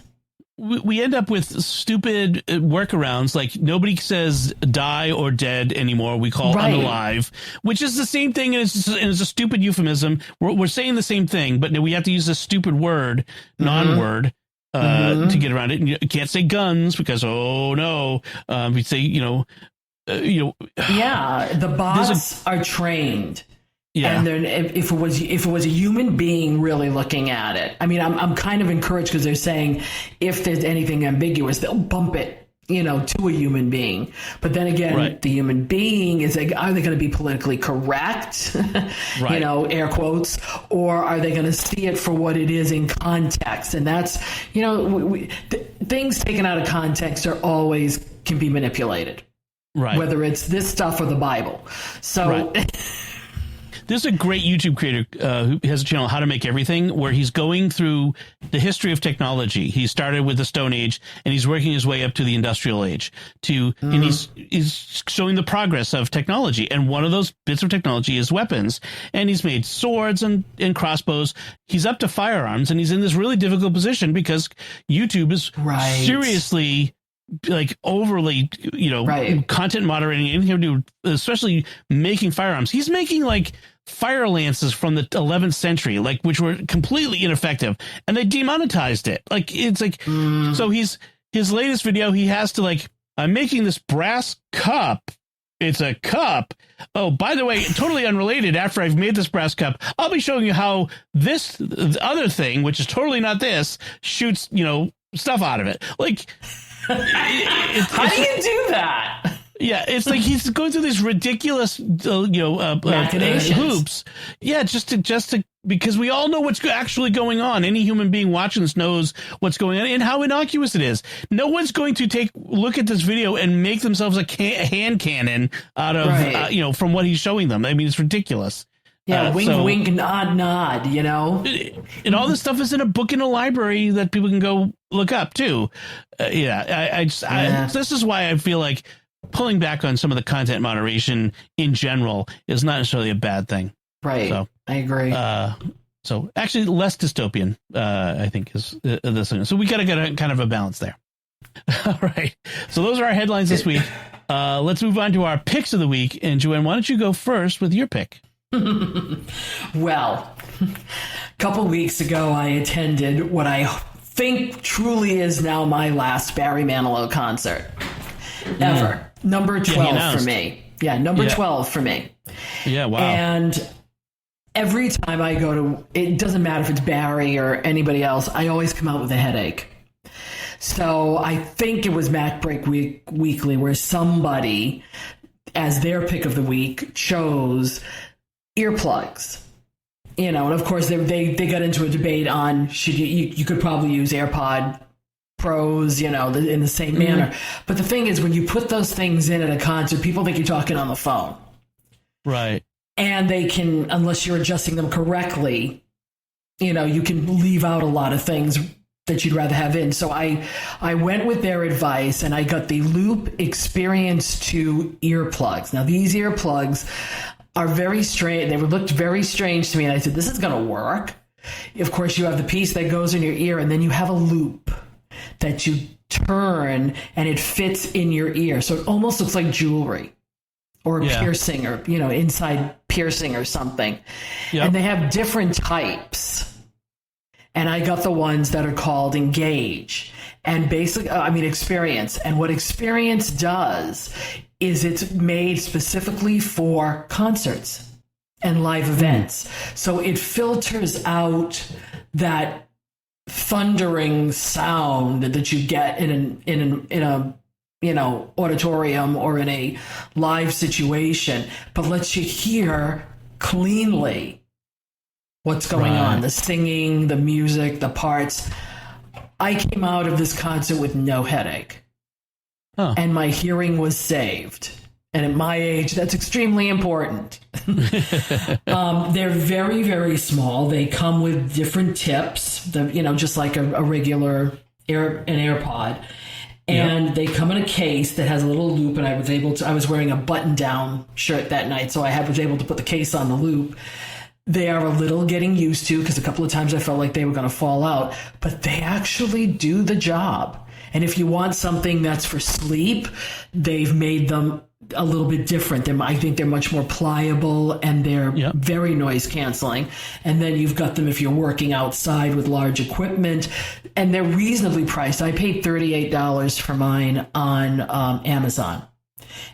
We end up with stupid workarounds, like nobody says die or dead anymore. We call unalive, which is the same thing, and it's a stupid euphemism. We're saying the same thing, but we have to use a stupid word, non-word, to get around it. And you can't say guns because, we say, the bots are trained. Yeah. And then if it was a human being really looking at it, I mean, I'm kind of encouraged because they're saying if there's anything ambiguous, they'll bump it, to a human being. But then again, the human being is like, are they going to be politically correct, air quotes, or are they going to see it for what it is in context? And that's, things taken out of context can be manipulated, whether it's this stuff or the Bible. So. There's a great YouTube creator who has a channel, How to Make Everything, where he's going through the history of technology. He started with the Stone Age, and he's working his way up to the Industrial Age. And he's showing the progress of technology. And one of those bits of technology is weapons. And he's made swords and crossbows. He's up to firearms, and he's in this really difficult position because YouTube is seriously overly, content moderating, anything to do, especially making firearms. He's making fire lances from the 11th century, which were completely ineffective, and they demonetized it. So his latest video, he has to I'm making this brass cup. It's a cup. Oh, by the way, totally unrelated. After I've made this brass cup, I'll be showing you how this other thing, which is totally not this, shoots, stuff out of it. How do you do that? Yeah, it's like he's going through these ridiculous, hoops. Yeah, just to because we all know what's actually going on. Any human being watching this knows what's going on and how innocuous it is. No one's going to look at this video and make themselves a hand cannon out of from what he's showing them. I mean, it's ridiculous. Yeah, wink, nod, nod, And all this stuff is in a book in a library that people can go look up, too. This is why I feel like pulling back on some of the content moderation in general is not necessarily a bad thing. Right. So, I agree. So actually less dystopian, I think, is this thing. So we got to get kind of a balance there. All right. So those are our headlines this week. Let's move on to our picks of the week. And Joanne, why don't you go first with your pick? Well, a couple weeks ago, I attended what I think truly is now my last Barry Manilow concert ever. Number 12 for me. Yeah, number 12 for me. Yeah, wow. And every time I go to, it doesn't matter if it's Barry or anybody else, I always come out with a headache. So I think it was Mac Break Weekly where somebody, as their pick of the week, chose earplugs. And of course they got into a debate on you could probably use AirPod Pros, in the same manner. But the thing is, when you put those things in at a concert, people think you're talking on the phone. Right. And they can, unless you're adjusting them correctly, you can leave out a lot of things that you'd rather have in. So I went with their advice and I got the Loop Experience 2 earplugs. Now these earplugs are very strange. They looked very strange to me. And I said, this is going to work. Of course, you have the piece that goes in your ear and then you have a loop that you turn and it fits in your ear. So it almost looks like jewelry or a piercing or, inside piercing or something. Yep. And they have different types. And I got the ones that are called Engage. and experience. And what experience does is it's made specifically for concerts and live events. So it filters out that thundering sound that you get in a auditorium or in a live situation, but lets you hear cleanly what's going on, the singing, the music, the parts. I came out of this concert with no headache, and my hearing was saved. And at my age, that's extremely important. They're very, very small. They come with different tips, just like a regular an AirPod. And they come in a case that has a little loop, and I was wearing a button-down shirt that night, so I was able to put the case on the loop. They are a little getting used to, because a couple of times I felt like they were going to fall out, but they actually do the job. And if you want something that's for sleep, they've made them a little bit different. I think they're much more pliable, and they're very noise canceling. And then you've got them if you're working outside with large equipment, and they're reasonably priced. I paid $38 for mine on Amazon.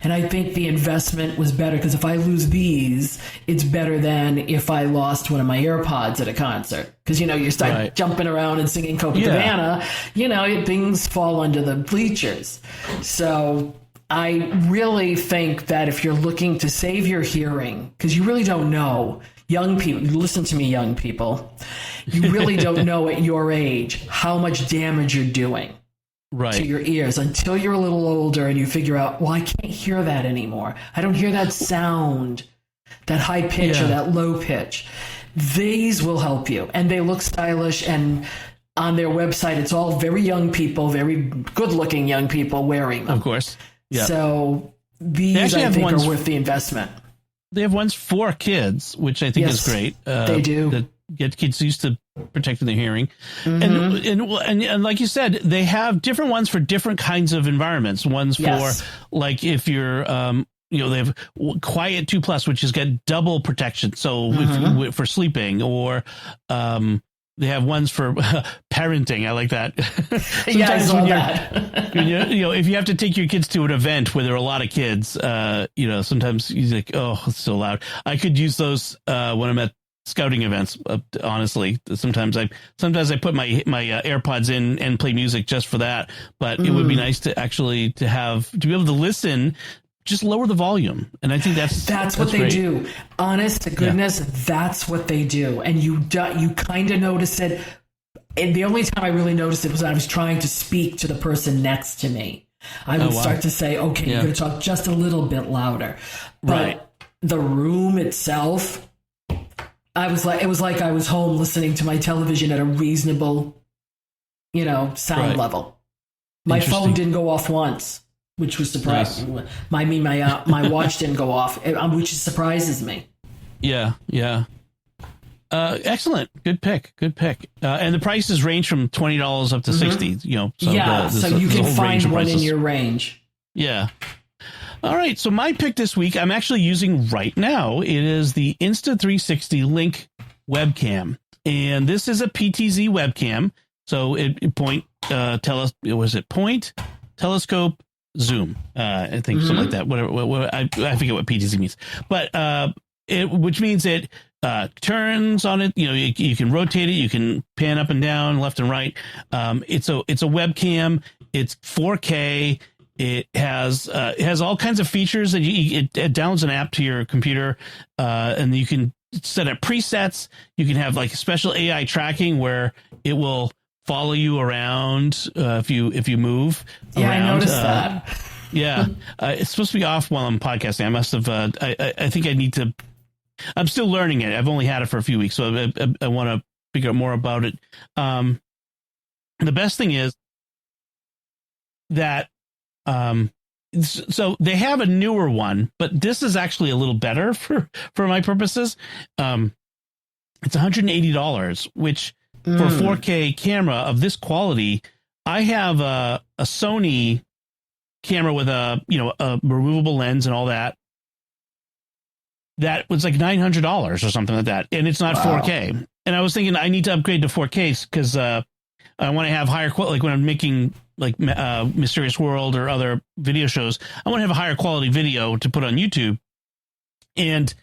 And I think the investment was better, because if I lose these, it's better than if I lost one of my AirPods at a concert. Because, you start jumping around and singing Copacabana, things fall under the bleachers. So I really think that if you're looking to save your hearing, because you really don't know, young people, listen to me, young people, you really don't know at your age how much damage you're doing to your ears until you're a little older and you figure out, well, I can't hear that anymore. I don't hear that sound, that high pitch or that low pitch. These will help you, and they look stylish, and on their website, it's all very young people, very good-looking young people wearing them. Of course. Yeah. So these, I think, are worth the investment. They have ones for kids, which I think is great. They do. That get kids used to protecting their hearing. And like you said, they have different ones for different kinds of environments. Ones for, like, if you're, they have Quiet 2+, which has got double protection. So for sleeping, or they have ones for parenting. I like that. I saw that. If you have to take your kids to an event where there are a lot of kids, sometimes you're like, oh, it's so loud. I could use those when I'm at scouting events. Honestly, sometimes I put my AirPods in and play music just for that. But it would be nice to actually to be able to listen. Just lower the volume, and I think that's what they great. do. Honest to goodness, that's what they do, and you kind of notice it. And the only time I really noticed it was when I was trying to speak to the person next to me. I would start to say, "Okay, you're going to talk just a little bit louder," but the room itself, it was like I was home listening to my television at a reasonable, sound level. My phone didn't go off once, which was surprising. Nice. My watch didn't go off, which surprises me. Yeah. Excellent. Good pick. And the prices range from $20 up to $60. So you can find one in your range. Yeah. All right. So my pick this week, I'm actually using right now. It is the Insta360 Link webcam, and this is a PTZ webcam. So it point, point, telescope, zoom, I think something like that. Whatever I forget what PTZ means, but which means it turns on it. You can rotate it, you can pan up and down, left and right. It's a webcam. It's 4K. It has all kinds of features that it downloads an app to your computer, and you can set up presets. You can have like special AI tracking where it will follow you around if you move around. I noticed that. It's supposed to be off while I'm podcasting. I must have. I think I need to. I'm still learning it. I've only had it for a few weeks, so I want to figure out more about it. The best thing is that so they have a newer one, but this is actually a little better for my purposes. It's $180, which for a 4K camera of this quality, I have a Sony camera with a removable lens and all that. That was like $900 or something like that, and it's not 4K. And I was thinking I need to upgrade to 4K because I want to have higher quality, like when I'm making like Mysterious World or other video shows, I want to have a higher quality video to put on YouTube. And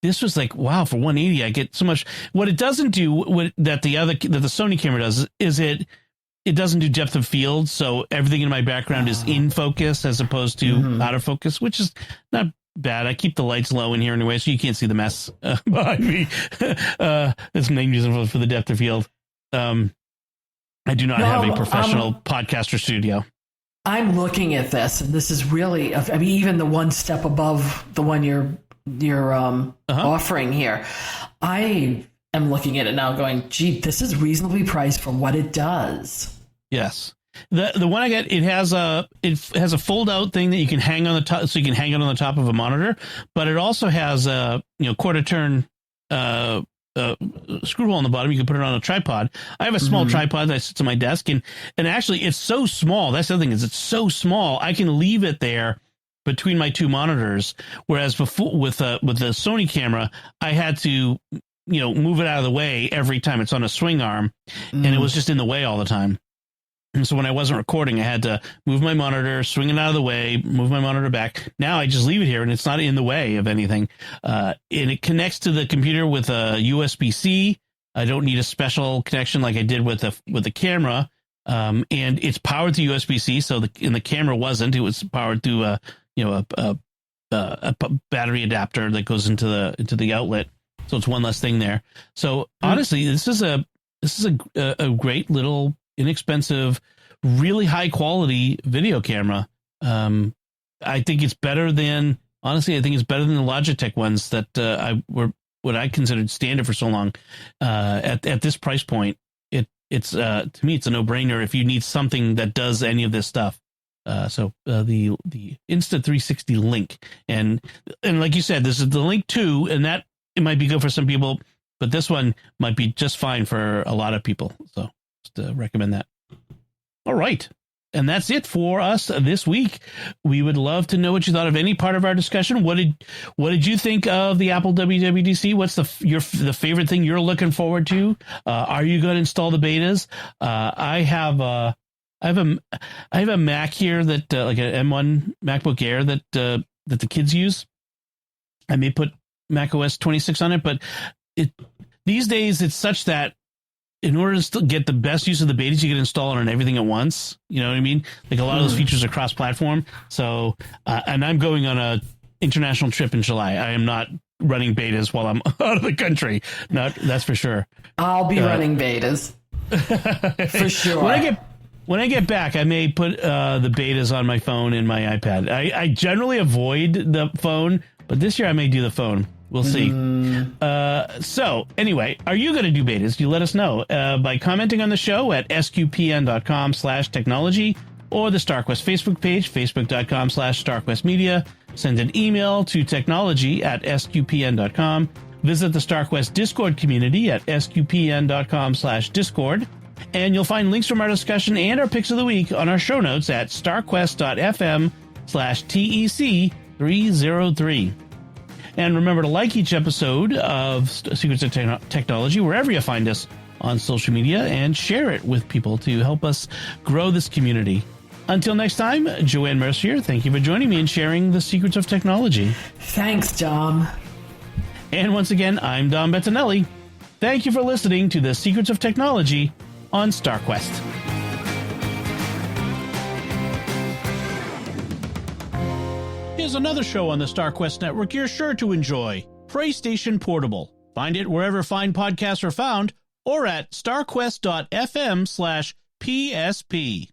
this was like, wow, for 180, I get so much. What it doesn't do, that the Sony camera does, is it doesn't do depth of field. So everything in my background is in focus as opposed to out of focus, which is not bad. I keep the lights low in here anyway, so you can't see the mess behind me. That's main reason for the depth of field. I do not have a professional podcaster studio. I'm looking at this, and this is really, I mean, even the one step above the one you're offering here. I am looking at it now going, gee, this is reasonably priced for what it does. Yes. The one I get, it has a fold out thing that you can hang on the top, so you can hang it on the top of a monitor, but it also has a quarter turn screw hole on the bottom. You can put it on a tripod. I have a small tripod that sits on my desk, and actually it's so small. That's the other thing, is it's so small. I can leave it there between my two monitors. Whereas before with the Sony camera, I had to move it out of the way every time. It's on a swing arm, and it was just in the way all the time. And so when I wasn't recording, I had to move my monitor, swing it out of the way, move my monitor back. Now I just leave it here, and it's not in the way of anything. And it connects to the computer with a USB-C. I don't need a special connection like I did with the camera. And it's powered through USB-C. So the camera wasn't. It was powered through a battery adapter that goes into the outlet. So it's one less thing there. So honestly, this is a great little inexpensive, really high quality video camera. I think it's better than the Logitech ones that were what I considered standard for so long. At this price point, it's to me, it's a no brainer if you need something that does any of this stuff. So the Insta360 Link, and like you said, this is the Link 2, and that it might be good for some people, but this one might be just fine for a lot of people. So just recommend that. All right. And that's it for us this week. We would love to know what you thought of any part of our discussion. What did you think of the Apple WWDC? What's the favorite thing you're looking forward to? Are you going to install the betas? I have a Mac here that like an M1 MacBook Air that the kids use. I may put Mac OS 26 on it, but these days it's such that in order to get the best use of the betas, you can install it on everything at once. You know what I mean? Like a lot of those features are cross-platform. So, and I'm going on a international trip in July. I am not running betas while I'm out of the country. That's for sure. I'll be running betas for sure. When I get back, I may put the betas on my phone and my iPad. I generally avoid the phone, but this year I may do the phone. We'll see. So anyway, are you going to do betas? You let us know by commenting on the show at sqpn.com/technology or the StarQuest Facebook page, facebook.com/StarQuestMedia. Send an email to technology@sqpn.com. Visit the StarQuest Discord community at sqpn.com/Discord. And you'll find links from our discussion and our picks of the week on our show notes at starquest.fm/TEC303. And remember to like each episode of Secrets of Technology wherever you find us on social media, and share it with people to help us grow this community. Until next time, Joanne Mercier, thank you for joining me and sharing the secrets of technology. Thanks, Dom. And once again, I'm Dom Bettinelli. Thank you for listening to the Secrets of Technology on StarQuest. Here's another show on the StarQuest network you're sure to enjoy, PlayStation Portable. Find it wherever fine podcasts are found or at starquest.fm/PSP.